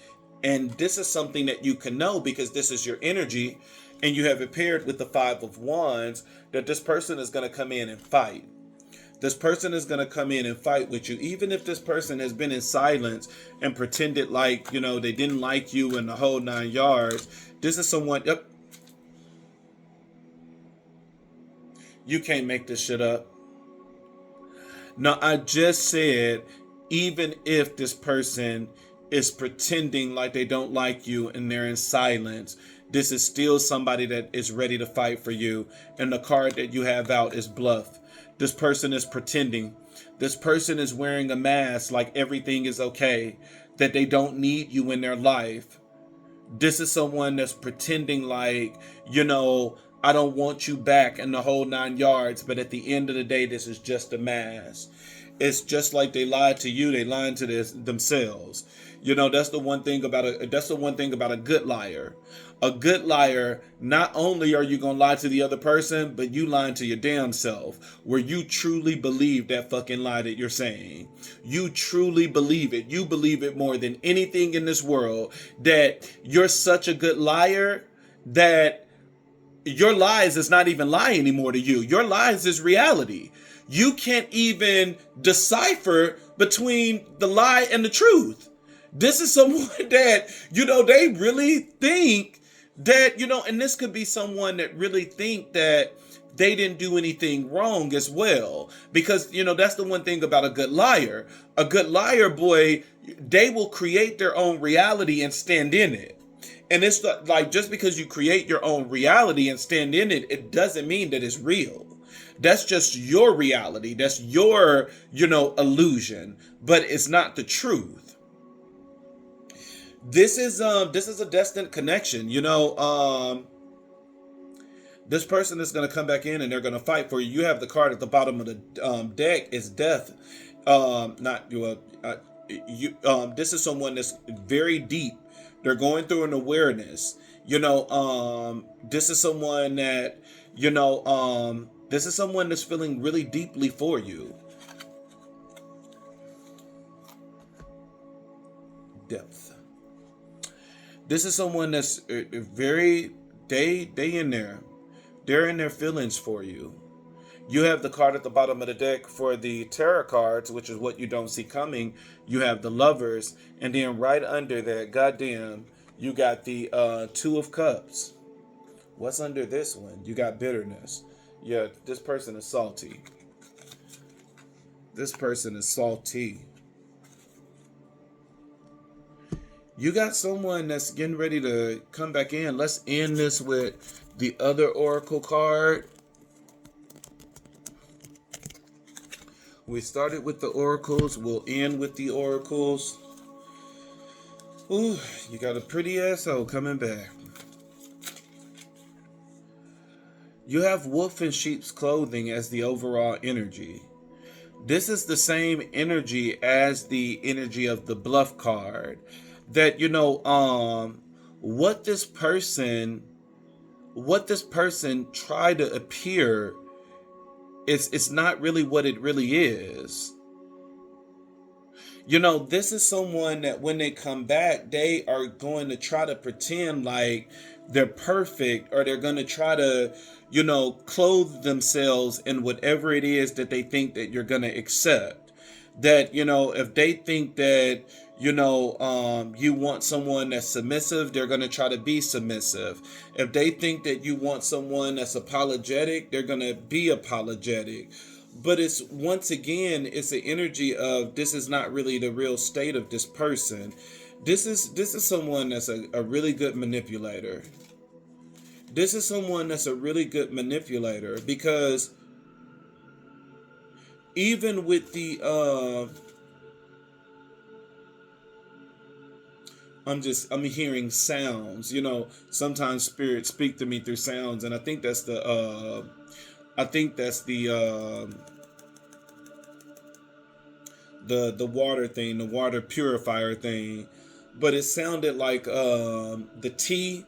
And this is something that you can know because this is your energy. And you have it paired with the Five of Wands, that this person is going to come in and fight. This person is going to come in and fight with you. Even if this person has been in silence and pretended like, they didn't like you and the whole 9 yards. This is someone, yep. You can't make this shit up. Now, I just said, even if this person is pretending like they don't like you and they're in silence, this is still somebody that is ready to fight for you. And the card that you have out is bluff. This person is pretending. This person is wearing a mask like everything is okay, that they don't need you in their life. This is someone that's pretending like, I don't want you back in the whole 9 yards. But at the end of the day, this is just a mask. It's just like they lied to you. They lied to themselves. That's the one thing about a good liar. A good liar, not only are you going to lie to the other person, but you lying to your damn self, where you truly believe that fucking lie that you're saying. You truly believe it. You believe it more than anything in this world, that you're such a good liar that your lies is not even lie anymore to you. Your lies is reality. You can't even decipher between the lie and the truth. This is someone that, they really think that, and this could be someone that really think that they didn't do anything wrong as well. Because, that's the one thing about a good liar. A good liar, boy, they will create their own reality and stand in it. And it's like, just because you create your own reality and stand in it, it doesn't mean that it's real. That's just your reality. That's your, illusion, but it's not the truth. This is a destined connection. This person is going to come back in and they're going to fight for you. You have the card at the bottom of the deck is death. Not you. This is someone that's very deep. They're going through an awareness. This is someone that this is someone that's feeling really deeply for you. Depth. This is someone that's very they in there. They're in their feelings for you. You have the card at the bottom of the deck for the tarot cards, which is what you don't see coming. You have the lovers, and then right under that, goddamn, you got the Two of Cups. What's under this one? You got bitterness. Yeah, this person is salty. This person is salty. You got someone that's getting ready to come back in. Let's end this with the other oracle card. We started with the oracles. We'll end with the oracles. Ooh, you got a pretty asshole coming back. You have wolf in sheep's clothing as the overall energy. This is the same energy as the energy of the bluff card. That, what this person tried to appear, it's not really what it really is. This is someone that when they come back, they are going to try to pretend like they're perfect, or they're going to try to, clothe themselves in whatever it is that they think that you're going to accept. That, if they think that, you want someone that's submissive, they're going to try to be submissive. If they think that you want someone that's apologetic, they're going to be apologetic. But it's, once again, it's the energy of this is not really the real state of this person. This is someone that's a really good manipulator. This is someone that's a really good manipulator, because even with the I'm hearing sounds. Sometimes spirits speak to me through sounds, and I think that's the water thing, the water purifier thing. But it sounded like the tea,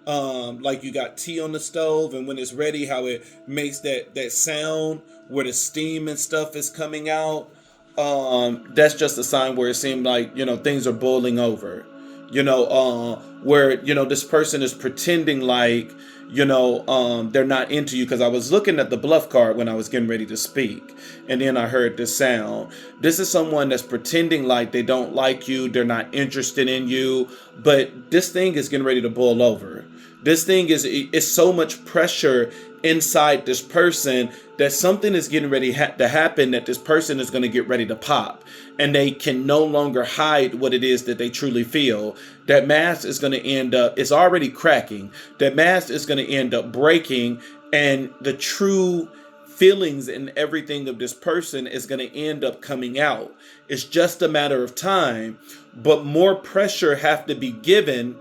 like you got tea on the stove, and when it's ready, how it makes that sound where the steam and stuff is coming out. That's just a sign where it seemed like things are boiling over. Where this person is pretending like they're not into you. Because I was looking at the bluff card when I was getting ready to speak, and then I heard this sound. This is someone that's pretending like they don't like you, they're not interested in you, but this thing is getting ready to boil over. This thing is so much pressure inside this person that something is getting ready to happen, that this person is going to get ready to pop, and they can no longer hide what it is that they truly feel. That mask is going to end up, it's already cracking. That mask is going to end up breaking, and the true feelings and everything of this person is going to end up coming out. It's just a matter of time, but more pressure have to be given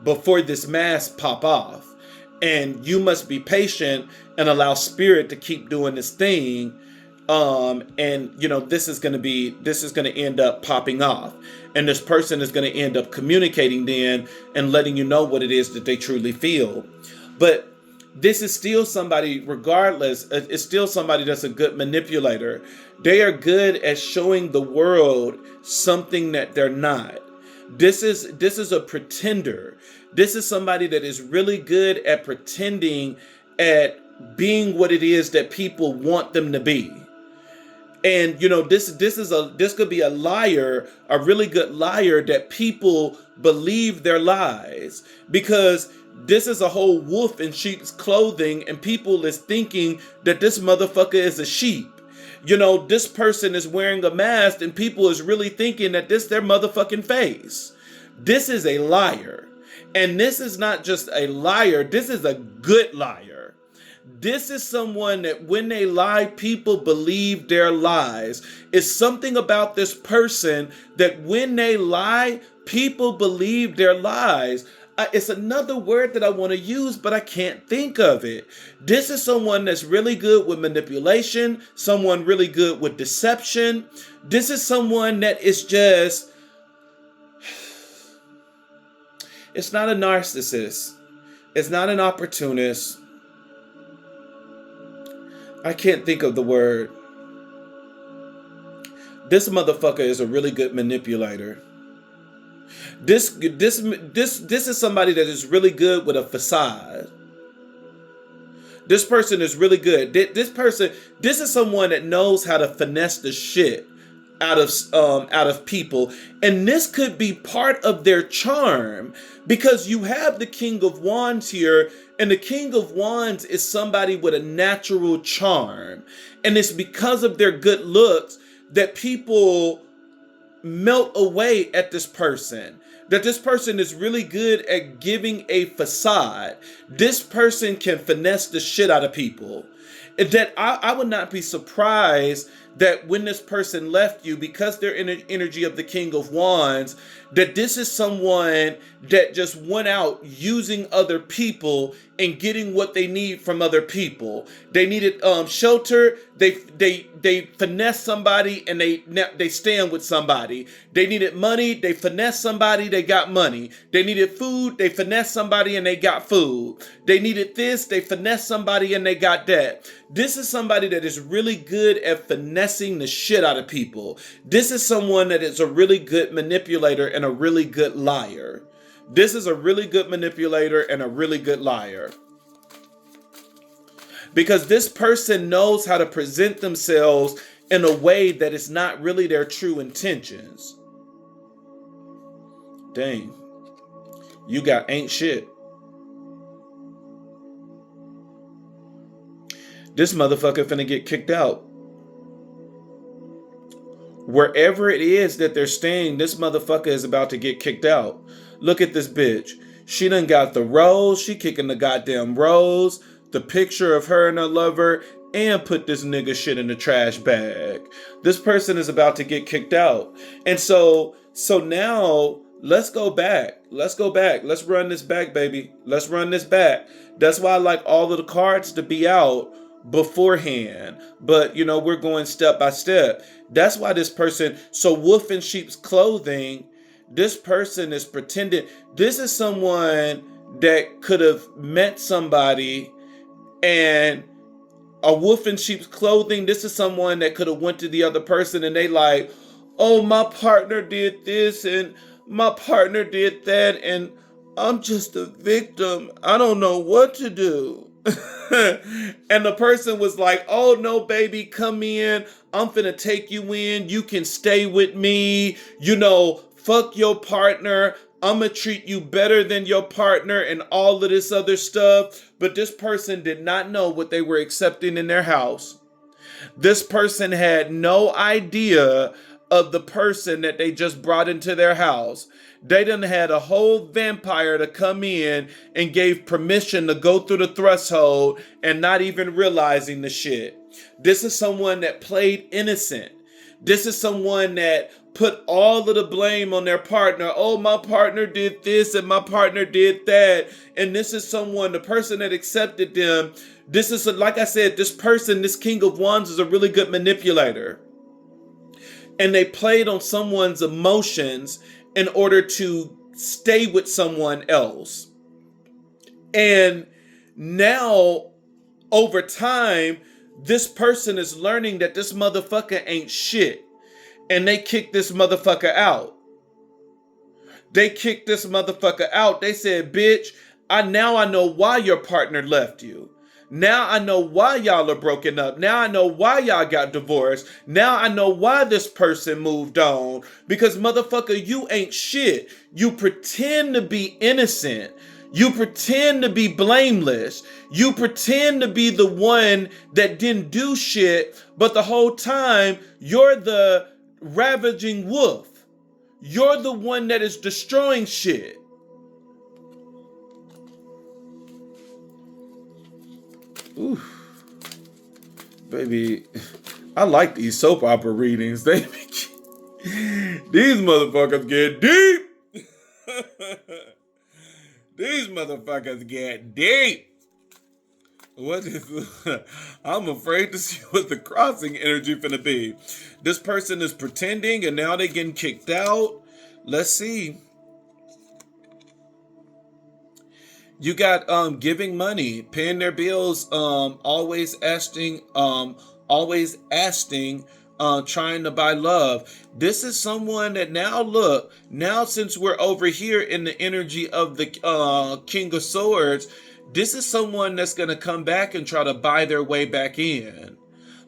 before this mask pop off. And you must be patient and allow spirit to keep doing this thing. This is going to end up popping off. And this person is going to end up communicating then and letting you know what it is that they truly feel. But this is still somebody, regardless, it's still somebody that's a good manipulator. They are good at showing the world something that they're not. This is a pretender. This is somebody that is really good at pretending at being what it is that people want them to be. And this could be a liar, a really good liar that people believe their lies, because this is a whole wolf in sheep's clothing, and people is thinking that this motherfucker is a sheep. This person is wearing a mask, and people is really thinking that this their motherfucking face. This is a liar. And this is not just a liar, this is a good liar. This is someone that when they lie, people believe their lies. It's something about this person that when they lie, people believe their lies. It's another word that I want to use, but I can't think of it. This is someone that's really good with manipulation, someone really good with deception. This is someone that is just, it's not a narcissist. It's not an opportunist. I can't think of the word. This motherfucker is a really good manipulator. This is somebody that is really good with a facade. This person is really good. This is someone that knows how to finesse the shit out of people, and this could be part of their charm because you have the King of Wands here, and the King of Wands is somebody with a natural charm, and it's because of their good looks that people melt away at this person. That this person is really good at giving a facade. This person can finesse the shit out of people. That I would not be surprised that when this person left you, because they're in the energy of the King of Wands, that this is someone that just went out using other people and getting what they need from other people. They needed shelter. They finesse somebody and they stand with somebody. They needed money. They finesse somebody. They got money. They needed food. They finesse somebody and they got food. They needed this. They finesse somebody and they got that. This is somebody that is really good at finessing the shit out of people. This is someone that is a really good manipulator and a really good liar. This is a really good manipulator and a really good liar. Because this person knows how to present themselves in a way that is not really their true intentions. Dang. You got ain't shit. This motherfucker finna get kicked out. Wherever it is that they're staying, this motherfucker is about to get kicked out. Look at this bitch. She done got the rose. She kicking the goddamn rose. The picture of her and her lover. And put this nigga shit in the trash bag. This person is about to get kicked out. And so now let's go back. Let's go back. Let's run this back, baby. Let's run this back. That's why I like all of the cards to be out beforehand, but we're going step by step. That's why this person, so wolf in sheep's clothing, this person is pretending. This is someone that could have met somebody, and a wolf in sheep's clothing, this is someone that could have went to the other person and they like, oh, my partner did this and my partner did that and I'm just a victim. I don't know what to do. And the person was like, oh no, baby, come in. I'm finna take you in. You can stay with me. Fuck your partner. I'm gonna treat you better than your partner and all of this other stuff. But this person did not know what they were accepting in their house. This person had no idea of the person that they just brought into their house. They done had a whole vampire to come in and gave permission to go through the threshold and not even realizing the shit. This is someone that played innocent. This is someone that put all of the blame on their partner. Oh, my partner did this and my partner did that. And this is someone, the person that accepted them. This is, like I said, this person, this King of Wands is a really good manipulator. And they played on someone's emotions in order to stay with someone else. And now, over time, this person is learning that this motherfucker ain't shit. And they kicked this motherfucker out. They kicked this motherfucker out. They said, bitch, I know why your partner left you. Now I know why y'all are broken up. Now I know why y'all got divorced. Now I know why this person moved on. Because motherfucker, you ain't shit. You pretend to be innocent. You pretend to be blameless. You pretend to be the one that didn't do shit. But the whole time, you're the ravaging wolf. You're the one that is destroying shit. Ooh, baby, I like these soap opera readings. These motherfuckers get deep. These motherfuckers get deep. What is? I'm afraid to see what the crossing energy finna be. This person is pretending, and now they getting kicked out. Let's see. You got giving money, paying their bills, always asking, trying to buy love. This is someone that now look, now since we're over here in the energy of the King of Swords, this is someone that's gonna come back and try to buy their way back in.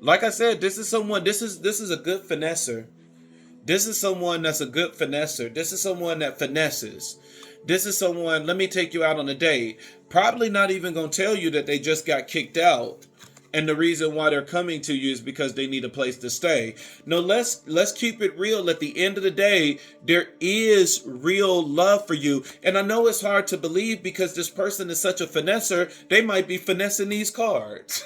Like I said, this is someone, this is a good finesser. This is someone that's a good finesser. This is someone that finesses. This is someone, let me take you out on a date. Probably not even going to tell you that they just got kicked out. And the reason why they're coming to you is because they need a place to stay. No, let's keep it real. At the end of the day, there is real love for you. And I know it's hard to believe because this person is such a finesser, they might be finessing these cards.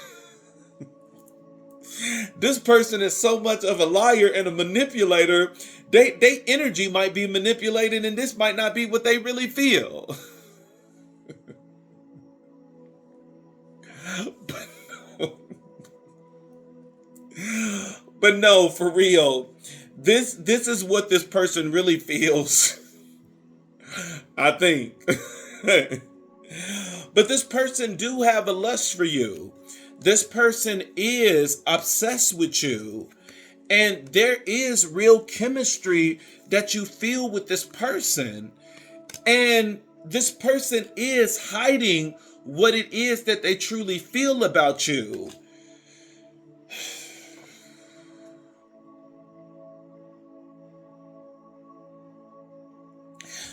This person is so much of a liar and a manipulator. They energy might be manipulated, and this might not be what they really feel. but, no. But no, for real, this is what this person really feels. I think. But this person do have a lust for you. This person is obsessed with you. And there is real chemistry that you feel with this person. And this person is hiding what it is that they truly feel about you.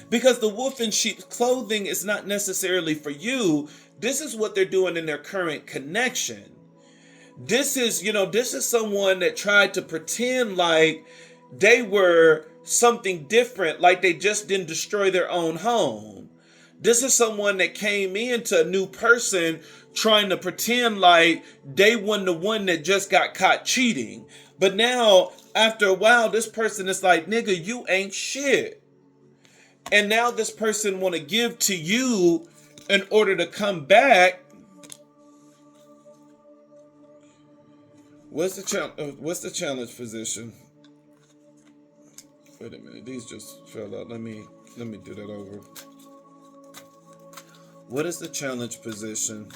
Because the wolf in sheep's clothing is not necessarily for you. This is what they're doing in their current connection. This is someone that tried to pretend like they were something different, like they just didn't destroy their own home. This is someone that came into a new person trying to pretend like they wasn't the one that just got caught cheating. But now, after a while, this person is like, nigga, you ain't shit. And now this person want to give to you in order to come back. What's the challenge position? Wait a minute, these just fell out. Let me do that over. What is the challenge position?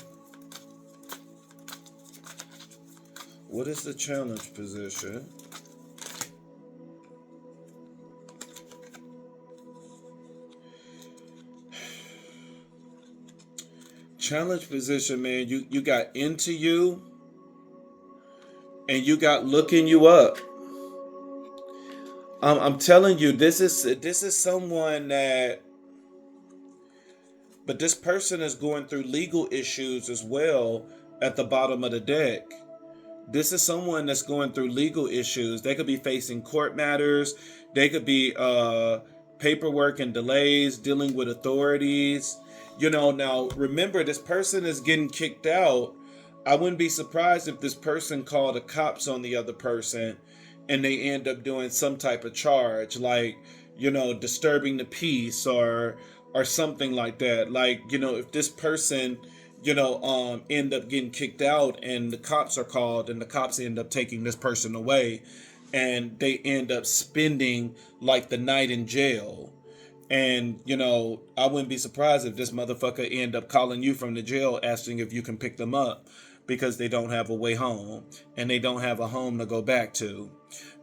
What is the challenge position? Challenge position, man. You got into you, and you got looking you up. I'm telling you, this is someone that, but this person is going through legal issues as well at the bottom of the deck. This is someone that's going through legal issues. They could be facing court matters. They could be paperwork and delays, dealing with authorities. Now remember, this person is getting kicked out. I wouldn't be surprised if this person called the cops on the other person and they end up doing some type of charge, like, disturbing the peace or something like that. Like, if this person, end up getting kicked out and the cops are called and the cops end up taking this person away and they end up spending like the night in jail. And, I wouldn't be surprised if this motherfucker end up calling you from the jail asking if you can pick them up because they don't have a way home and they don't have a home to go back to.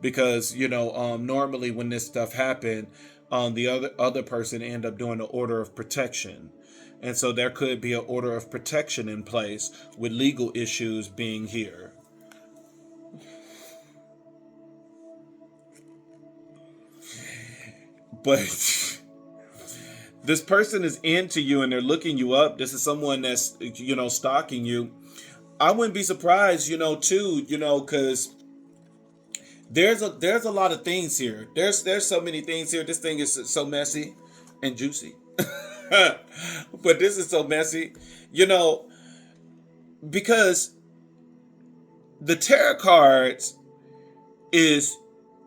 Because, normally when this stuff happened, the other person end up doing an order of protection. And so there could be an order of protection in place with legal issues being here. But this person is into you and they're looking you up. This is someone that's, stalking you. I wouldn't be surprised, too, because there's a lot of things here. There's so many things here. This thing is so messy and juicy. But this is so messy. because the tarot cards is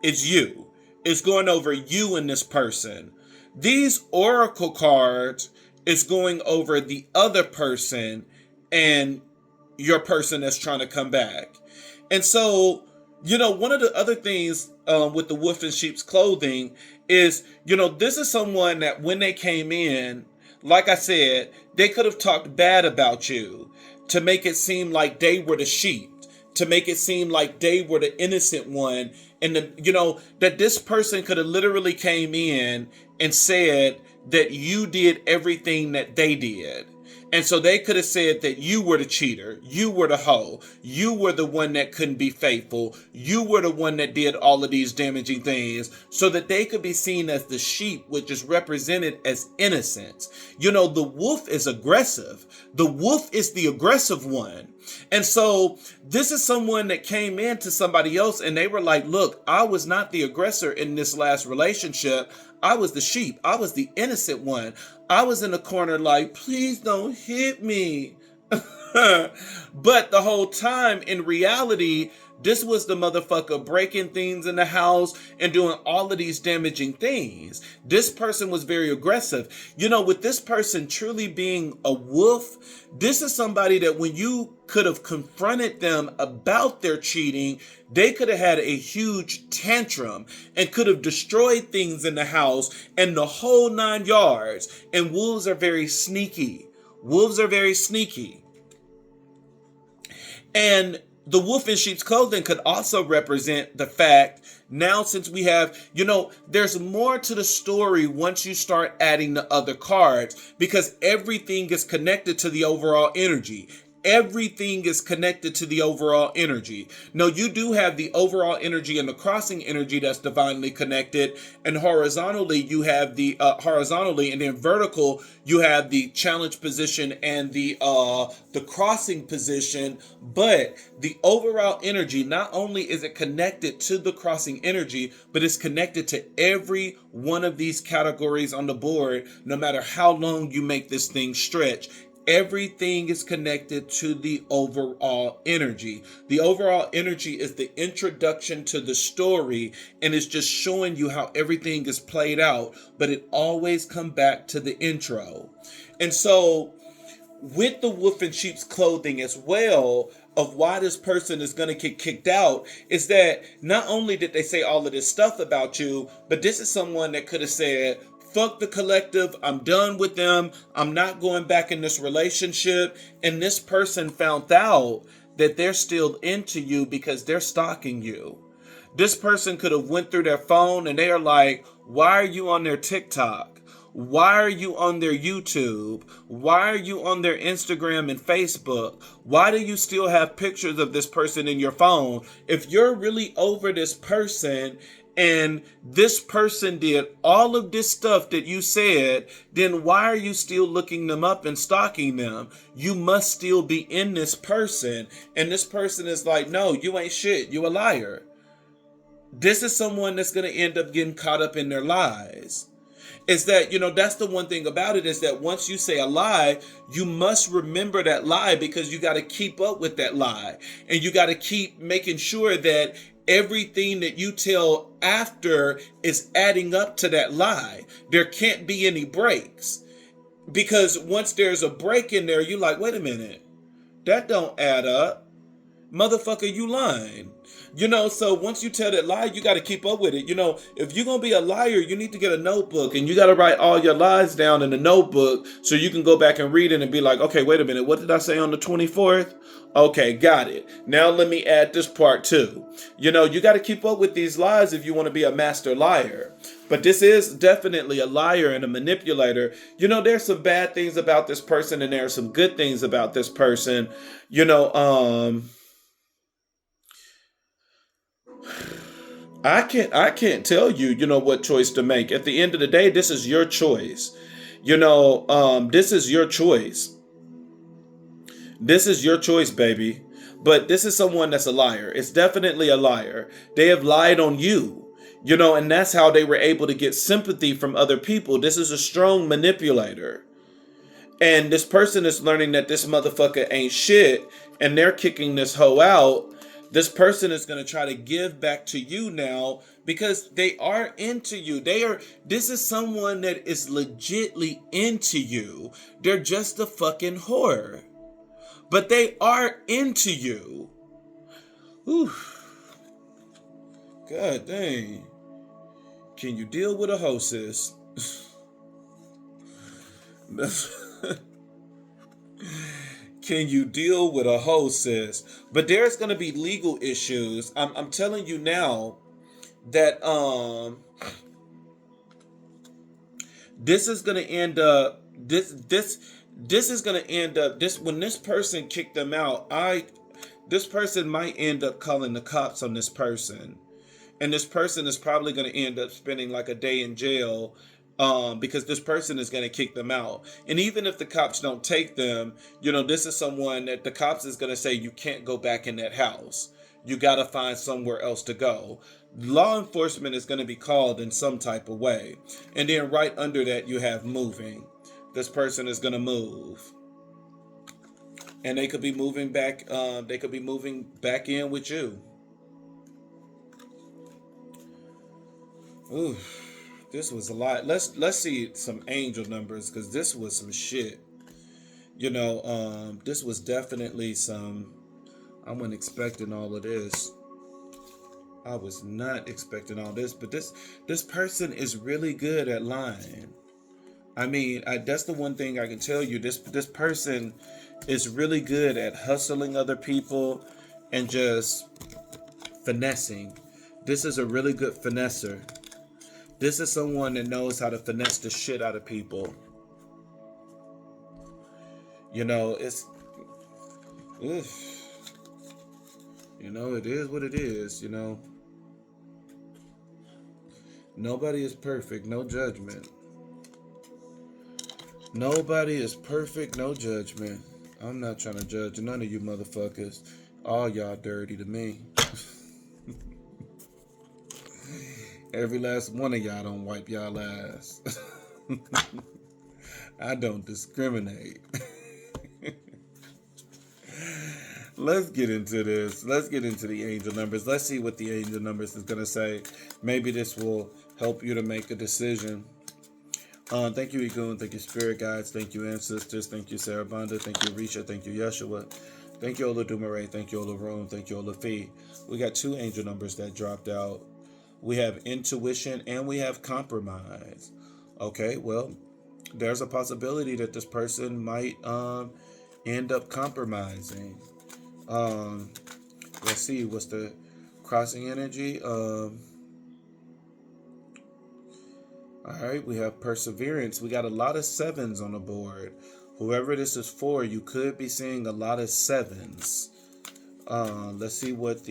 you. It's going over you and this person. These oracle cards is going over the other person and your person that's trying to come back. And so, one of the other things with the wolf in sheep's clothing is, this is someone that when they came in, like I said, they could have talked bad about you to make it seem like they were the sheep, to make it seem like they were the innocent one. And, that this person could have literally came in and said that you did everything that they did. And so they could have said that you were the cheater, you were the hoe, you were the one that couldn't be faithful, you were the one that did all of these damaging things, so that they could be seen as the sheep, which is represented as innocence. The wolf is aggressive. The wolf is the aggressive one. And so this is someone that came into somebody else and they were like, look, I was not the aggressor in this last relationship. I was the sheep. I was the innocent one. I was in the corner like, please don't hit me. But the whole time, in reality, this was the motherfucker breaking things in the house and doing all of these damaging things. This person was very aggressive. With this person truly being a wolf, this is somebody that when you could have confronted them about their cheating, they could have had a huge tantrum and could have destroyed things in the house and the whole 9 yards. And wolves are very sneaky. Wolves are very sneaky. And the wolf in sheep's clothing could also represent the fact, now since we have, there's more to the story once you start adding the other cards, because everything is connected to the overall energy. Everything is connected to the overall energy. No, you do have the overall energy and the crossing energy that's divinely connected, and horizontally you have the horizontally, and then vertical you have the challenge position and the crossing position. But the overall energy, not only is it connected to the crossing energy, but it's connected to every one of these categories on the board, no matter how long you make this thing stretch. Everything is connected to the overall energy. The overall energy is the introduction to the story, and it's just showing you how everything is played out, but it always comes back to the intro. And so with the wolf in sheep's clothing as well, of why this person is going to get kicked out, is that not only did they say all of this stuff about you, but this is someone that could have said, fuck the collective, I'm done with them, I'm not going back in this relationship. And this person found out that they're still into you because they're stalking you. This person could have went through their phone and they are like, why are you on their TikTok? Why are you on their YouTube? Why are you on their Instagram and Facebook? Why do you still have pictures of this person in your phone? If you're really over this person and this person did all of this stuff that you said, then why are you still looking them up and stalking them? You must still be in this person. And this person is like, no, you ain't shit. You a liar. This is someone that's going to end up getting caught up in their lies. Is that, that's the one thing about it, is that once you say a lie, you must remember that lie, because you got to keep up with that lie. And you got to keep making sure that everything that you tell after is adding up to that lie. There can't be any breaks, because once there's a break in there, you're like, wait a minute, that don't add up. Motherfucker, you lying. So once you tell that lie, you got to keep up with it. If you're going to be a liar, you need to get a notebook and you got to write all your lies down in the notebook so you can go back and read it and be like, okay, wait a minute, what did I say on the 24th? Okay, got it. Now let me add this part too. You got to keep up with these lies if you want to be a master liar. But this is definitely a liar and a manipulator. There's some bad things about this person and there are some good things about this person. I can't tell you, what choice to make. At the end of the day, this is your choice. This is your choice. This is your choice, baby. But this is someone that's a liar. It's definitely a liar. They have lied on you, and that's how they were able to get sympathy from other people. This is a strong manipulator. And this person is learning that this motherfucker ain't shit, and they're kicking this hoe out. This person is going to try to give back to you now because they are into you. This is someone that is legitly into you. They're just a fucking whore. But they are into you. Whew. God dang. Can you deal with a hostess? Can you deal with a hostess? But there's gonna be legal issues. I'm telling you now that this is gonna end up this is gonna end up this when this person kicked them out. This person might end up calling the cops on this person. And this person is probably going to end up spending like a day in jail because this person is going to kick them out. And even if the cops don't take them, this is someone that the cops is going to say, you can't go back in that house. You got to find somewhere else to go. Law enforcement is going to be called in some type of way. And then right under that, you have moving. This person is going to move. And they could be moving back. They could be moving back in with you. Ooh, this was a lot. Let's see some angel numbers because this was some shit. This was definitely some. I wasn't expecting all of this. I was not expecting all this, but this person is really good at lying. I mean, that's the one thing I can tell you. This person is really good at hustling other people and just finessing. This is a really good finesser. This is someone that knows how to finesse the shit out of people. It's... Ugh. It is what it is, Nobody is perfect, no judgment. Nobody is perfect, no judgment. I'm not trying to judge none of you motherfuckers. All y'all dirty to me. Every last one of y'all don't wipe y'all ass. I don't discriminate. Let's get into this. Let's get into the angel numbers. Let's see what the angel numbers is going to say. Maybe this will help you to make a decision. Thank you, Egun. Thank you, Spirit Guides. Thank you, Ancestors. Thank you, Sarabanda. Thank you, Risha. Thank you, Yeshua. Thank you, Ola Dumare. Thank you, Ola Rome. Thank you, Ola Fee. We got 2 angel numbers that dropped out. We have intuition and we have compromise. Okay, well, there's a possibility that this person might end up compromising. Let's see, what's the crossing energy? All right, we have perseverance. We got a lot of 7s on the board. Whoever this is for, you could be seeing a lot of 7s. Let's see what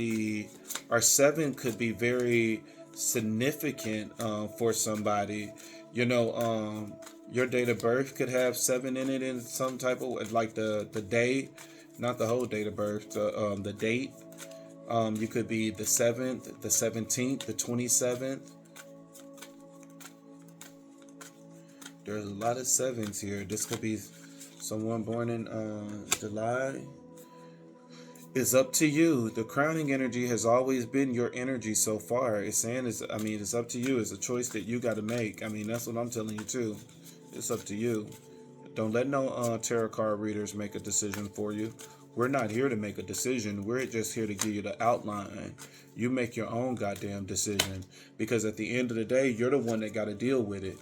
our 7 could be very significant for somebody. Your date of birth could have 7 in it in some type of, like the day, not the whole date of birth, the date. You could be the 7th, the 17th, the 27th. There's a lot of 7s here. This could be someone born in July. It's up to you. The crowning energy has always been your energy so far. It's saying it's up to you. It's a choice that you got to make. I mean, that's what I'm telling you too. It's up to you. Don't let no tarot card readers make a decision for you. We're not here to make a decision. We're just here to give you the outline. You make your own goddamn decision. Because at the end of the day, you're the one that got to deal with it.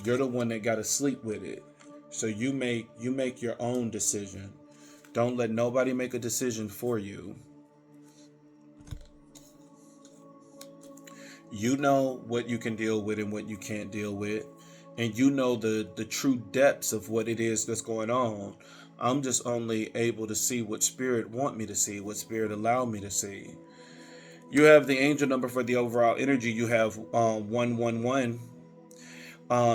You're the one that got to sleep with it. So you make your own decision. Don't let nobody make a decision for you. You know what you can deal with and what you can't deal with. And you know the true depths of what it is that's going on. I'm just only able to see what Spirit want me to see, what Spirit allow me to see. You have the angel number for the overall energy. You have 111.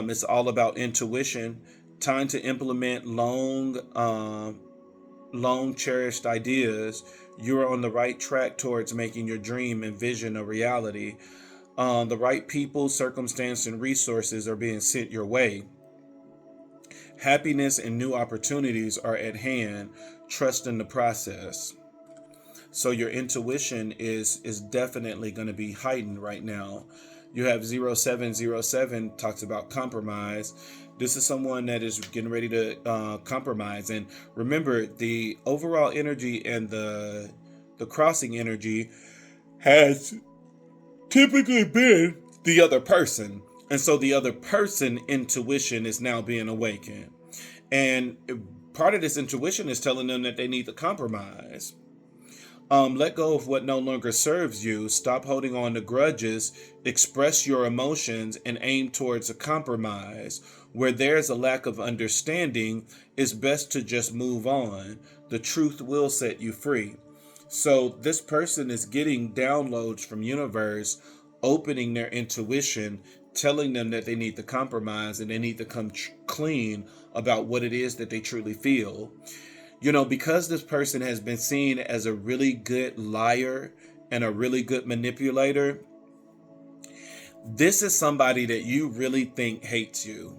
It's all about intuition. Time to implement long cherished ideas. You are on the right track towards making your dream and vision a reality. The right people, circumstance, and resources are being sent your way. Happiness and new opportunities are at hand. Trust in the process. So your intuition is definitely going to be heightened right now. You have 0707 talks about compromise. This is someone that is getting ready to compromise. And remember, the overall energy and the crossing energy has typically been the other person. And so the other person intuition is now being awakened. And part of this intuition is telling them that they need to compromise. Let go of what no longer serves you. Stop holding on to grudges. Express your emotions and aim towards a compromise. Where there's a lack of understanding, it's best to just move on. The truth will set you free. So this person is getting downloads from universe, opening their intuition, telling them that they need to compromise and they need to come clean about what it is that they truly feel. Because this person has been seen as a really good liar and a really good manipulator, this is somebody that you really think hates you.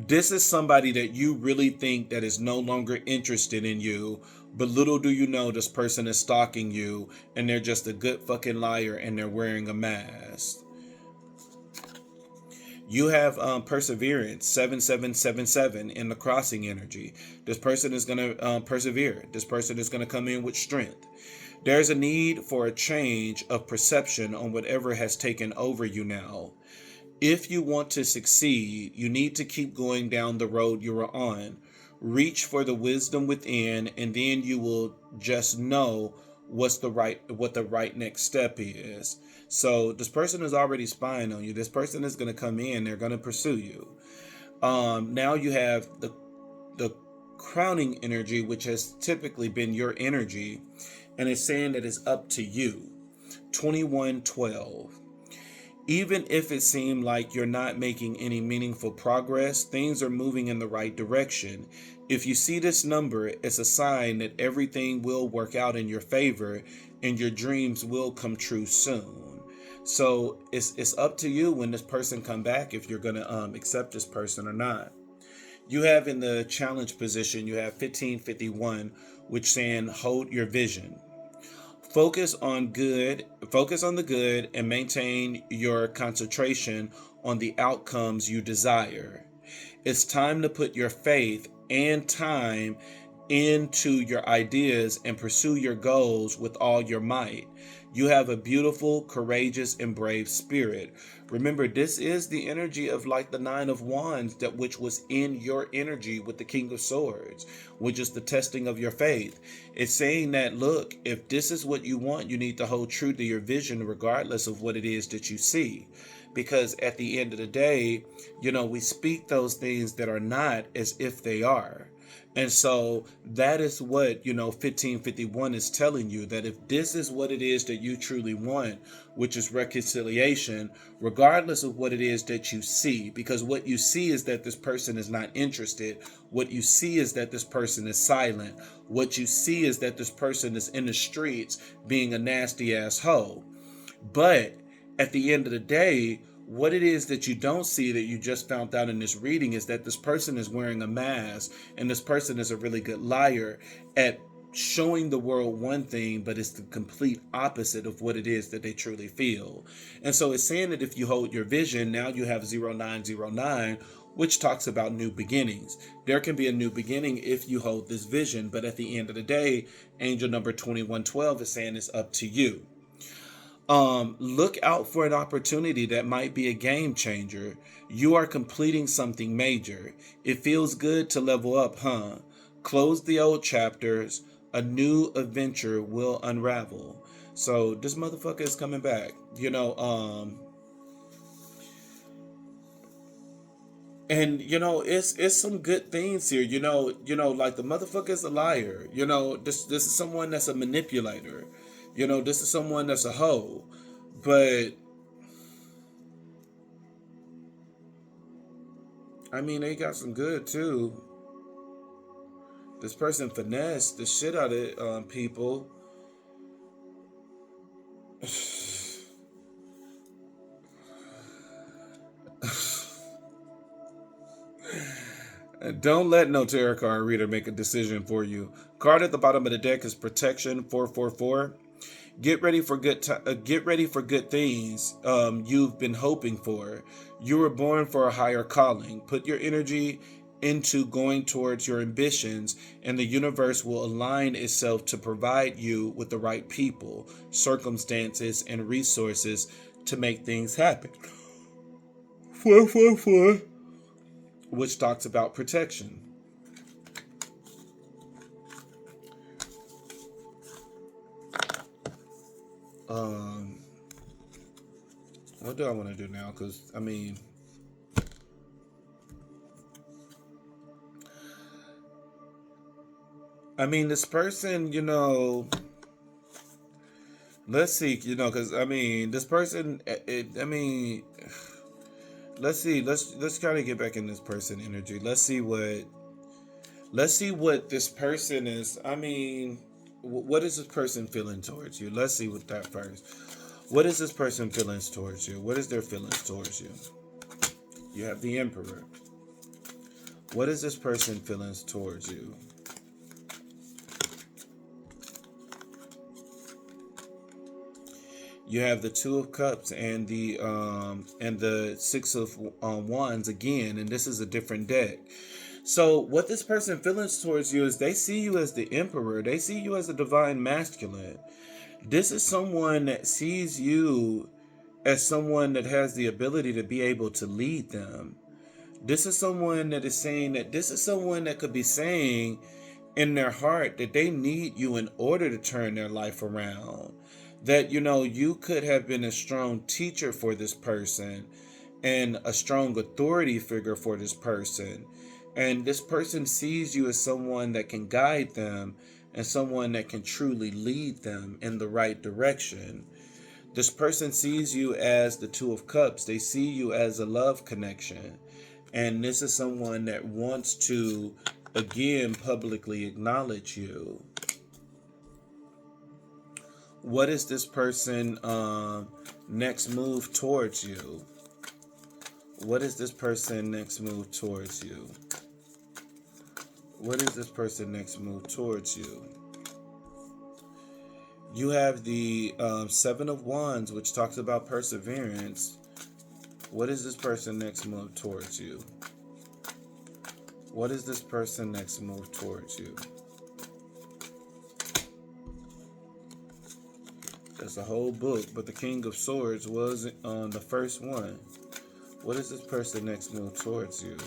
This is somebody that you really think that is no longer interested in you. But little do you know, this person is stalking you and they're just a good fucking liar and they're wearing a mask. You have perseverance, 7777 in the crossing energy. This person is going to persevere. This person is going to come in with strength. There's a need for a change of perception on whatever has taken over you now. If you want to succeed, you need to keep going down the road you are on. Reach for the wisdom within, and then you will just know what the right next step is. So this person is already spying on you. This person is going to come in. They're going to pursue you. Now you have the crowning energy, which has typically been your energy, and it's saying that it's up to you. 2112. Even if it seemed like you're not making any meaningful progress, things are moving in the right direction. If you see this number, it's a sign that everything will work out in your favor and your dreams will come true soon. So it's up to you when this person come back if you're going to accept this person or not. You have in the challenge position, you have 1551, which saying hold your vision. Focus on the good and maintain your concentration on the outcomes you desire. It's time to put your faith and time into your ideas and pursue your goals with all your might. You have a beautiful, courageous, and brave spirit. Remember, this is the energy of like the Nine of Wands, that which was in your energy with the King of Swords, which is the testing of your faith. It's saying that, look, if this is what you want, you need to hold true to your vision regardless of what it is that you see. Because at the end of the day, we speak those things that are not as if they are. And so that is what, 1551 is telling you, that if this is what it is that you truly want, which is reconciliation, regardless of what it is that you see, because what you see is that this person is not interested. What you see is that this person is silent. What you see is that this person is in the streets being a nasty ass hoe. But at the end of the day, what it is that you don't see that you just found out in this reading is that this person is wearing a mask, and this person is a really good liar at showing the world one thing, but it's the complete opposite of what it is that they truly feel. And so it's saying that if you hold your vision, now you have 0909, which talks about new beginnings. There can be a new beginning if you hold this vision, but at the end of the day, angel number 2112 is saying it's up to you. Look out for an opportunity that might be a game changer. You are completing something major. It feels good to level up, huh? Close the old chapters. A new adventure will unravel. So this motherfucker is coming back. And it's some good things here. Like the motherfucker is a liar. This is someone that's a manipulator. This is someone that's a hoe. But I mean, they got some good too. This person finessed the shit out of people. Don't let no tarot card reader make a decision for you. Card at the bottom of the deck is Protection 444. Get ready for get ready for good things you've been hoping for. You were born for a higher calling. Put your energy into going towards your ambitions, and the universe will align itself to provide you with the right people, circumstances, and resources to make things happen. 444, which talks about protection. What do I want to do now? Because this person, let's see, because this person, let's see, let's kind of get back in this person energy. Let's see what this person is. What is this person feeling towards you? Let's see what that first. What is this person feeling towards you? What is their feelings towards you? You have the Emperor. What is this person feeling towards you? You have the Two of Cups and the Six of Wands again, and this is a different deck. So what this person feels towards you is they see you as the Emperor. They see you as a divine masculine. This is someone that sees you as someone that has the ability to be able to lead them. This is someone that is saying that this is someone that could be saying in their heart that they need you in order to turn their life around. That, you could have been a strong teacher for this person and a strong authority figure for this person. And this person sees you as someone that can guide them and someone that can truly lead them in the right direction. This person sees you as the Two of Cups. They see you as a love connection. And this is someone that wants to, again, publicly acknowledge you. What is this person next move towards you? What is this person next move towards you? What is this person next move towards you? You have the Seven of Wands, which talks about perseverance. What is this person next move towards you? What is this person next move towards you? That's a whole book, but the King of Swords was on the first one. What is this person next move towards you?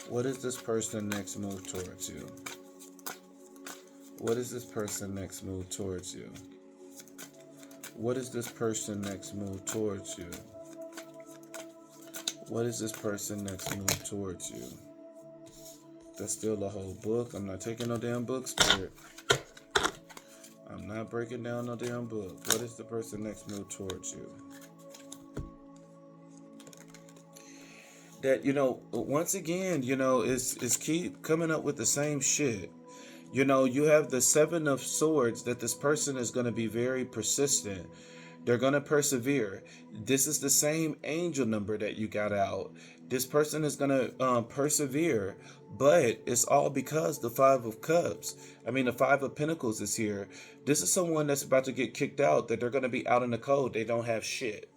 What is this person next move towards you? What is this person next move towards you? What is this person next move towards you? What is this person next move towards you? That's still the whole book. I'm not taking no damn book, Spirit. I'm not breaking down no damn book. What is the person next move towards you? That, once again, it's keep coming up with the same shit. You have the Seven of Swords, that this person is going to be very persistent. They're going to persevere. This is the same angel number that you got out. This person is going to persevere, but it's all because the Five of Cups. The Five of Pentacles is here. This is someone that's about to get kicked out, that they're going to be out in the cold. They don't have shit.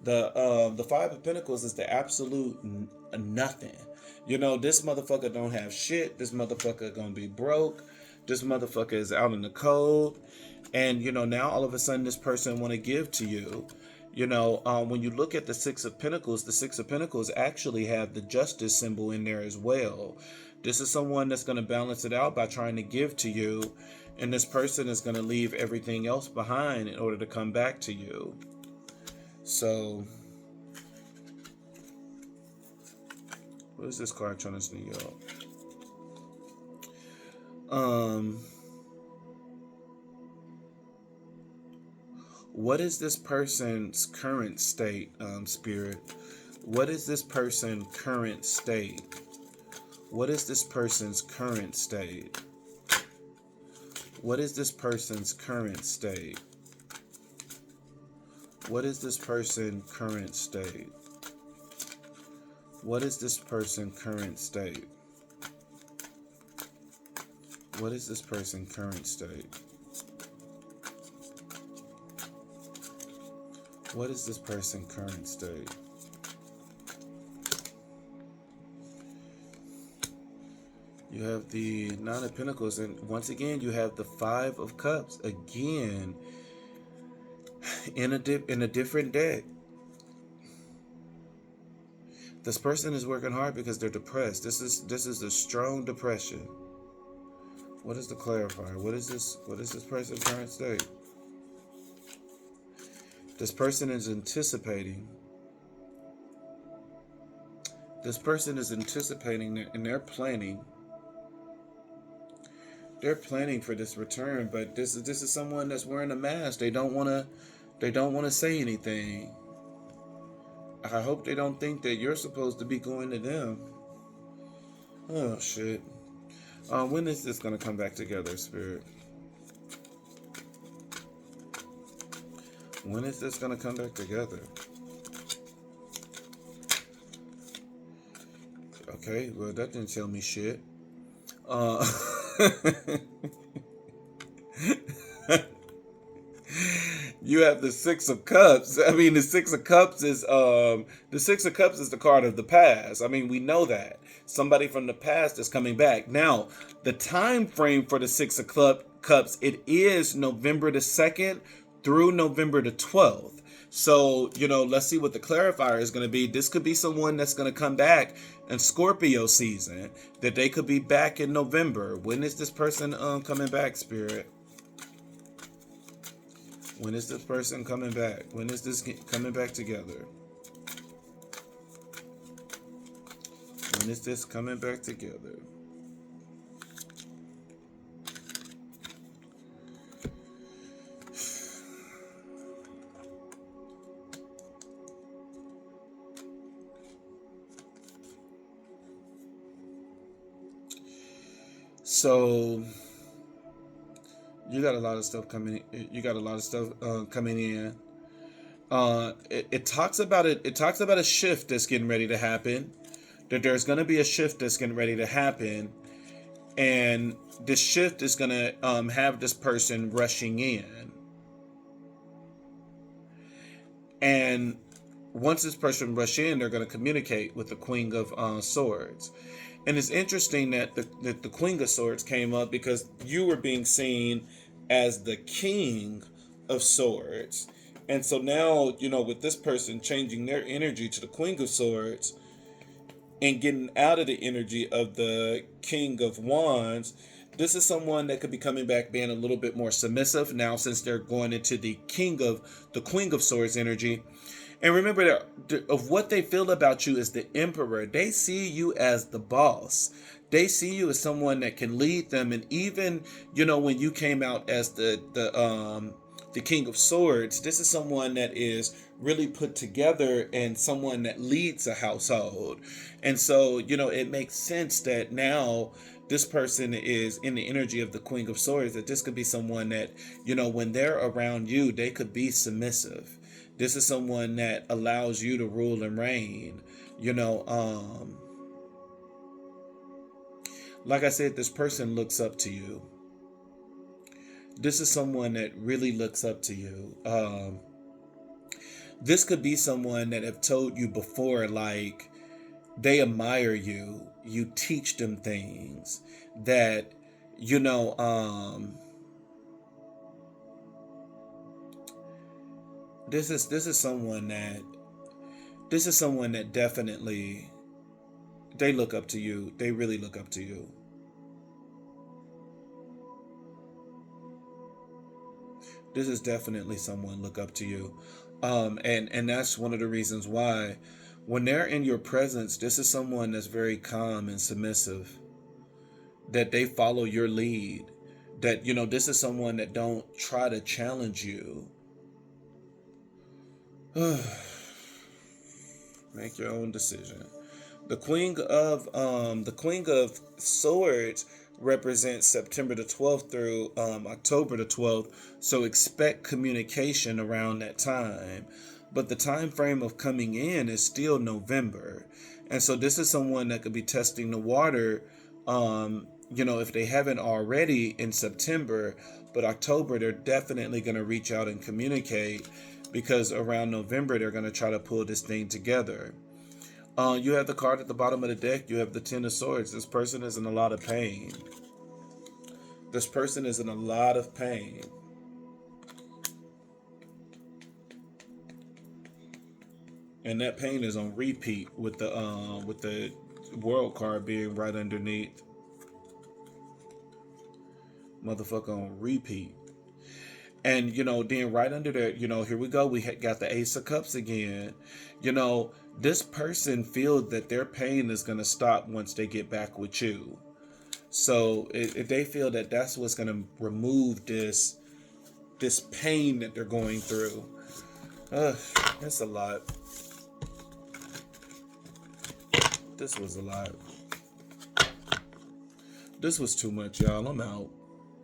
The Five of Pentacles is the absolute nothing. This motherfucker don't have shit. This motherfucker gonna be broke. This motherfucker is out in the cold. And, now all of a sudden this person want to give to you. When you look at the Six of Pentacles actually have the Justice symbol in there as well. This is someone that's going to balance it out by trying to give to you. And this person is going to leave everything else behind in order to come back to you. So, what is this card trying to sneak out? What is this person's current state, Spirit? What is this person's current state? What is this person's current state? What is this person's current state? What is this person's current state? What is this person's current state? What is this person's current state? What is this person's current state? You have the Nine of Pentacles, and once again, you have the Five of Cups again in a different deck. This person is working hard because they're depressed. This is a strong depression. What is the clarifier? What is this person's current state? This person is anticipating. This person is anticipating and they're planning. They're planning for this return, but this is someone that's wearing a mask. They don't want to say anything. I hope they don't think that you're supposed to be going to them. Oh shit. When is this gonna come back together, Spirit? When is this gonna come back together? Okay, well that didn't tell me shit. You have the Six of Cups. I mean, the Six of Cups is the card of the past. I mean, we know that somebody from the past is coming back. Now, the time frame for the Six of Cups, it is November the 2nd through November the 12th. So, let's see what the clarifier is going to be. This could be someone that's going to come back in Scorpio season, that they could be back in November. When is this person coming back, Spirit? When is this person coming back? When is this coming back together? When is this coming back together? So you got a lot of stuff coming. You got a lot of stuff coming in. It talks about it. It talks about a shift that's getting ready to happen. That there's going to be a shift that's getting ready to happen, and this shift is going to have this person rushing in. And once this person rushes in, they're going to communicate with the Queen of Swords. And it's interesting that the Queen of Swords came up because you were being seen as the King of Swords. And so now, with this person changing their energy to the Queen of Swords and getting out of the energy of the King of Wands, this is someone that could be coming back being a little bit more submissive now, since they're going into the Queen of Swords energy. And remember that of what they feel about you is the Emperor. They see you as the boss. They see you as someone that can lead them. And even, when you came out as the King of Swords, this is someone that is really put together and someone that leads a household. And so, it makes sense that now this person is in the energy of the Queen of Swords, that this could be someone that, when they're around you, they could be submissive. This is someone that allows you to rule and reign. Like I said, this person looks up to you. This is someone that really looks up to you. This could be someone that have told you before, like, they admire you. You teach them things that, This is someone that definitely, they look up to you. They really look up to you. This is definitely someone look up to you. And that's one of the reasons why when they're in your presence, this is someone that's very calm and submissive, that they follow your lead, that, this is someone that don't try to challenge you. Make your own decision. The Queen of Swords represents September the 12th through October the 12th. So expect communication around that time. But the time frame of coming in is still November. And so this is someone that could be testing the water, if they haven't already in September, but October, they're definitely going to reach out and communicate, because around November, they're going to try to pull this thing together. You have the card at the bottom of the deck. You have the Ten of Swords. This person is in a lot of pain. This person is in a lot of pain. And that pain is on repeat with the World card being right underneath. Motherfucker on repeat. And, then right under there, here we go. We got the Ace of Cups again. This person feels that their pain is going to stop once they get back with you. So if they feel that that's what's going to remove this pain that they're going through. That's a lot. This was a lot. This was too much, y'all. I'm out.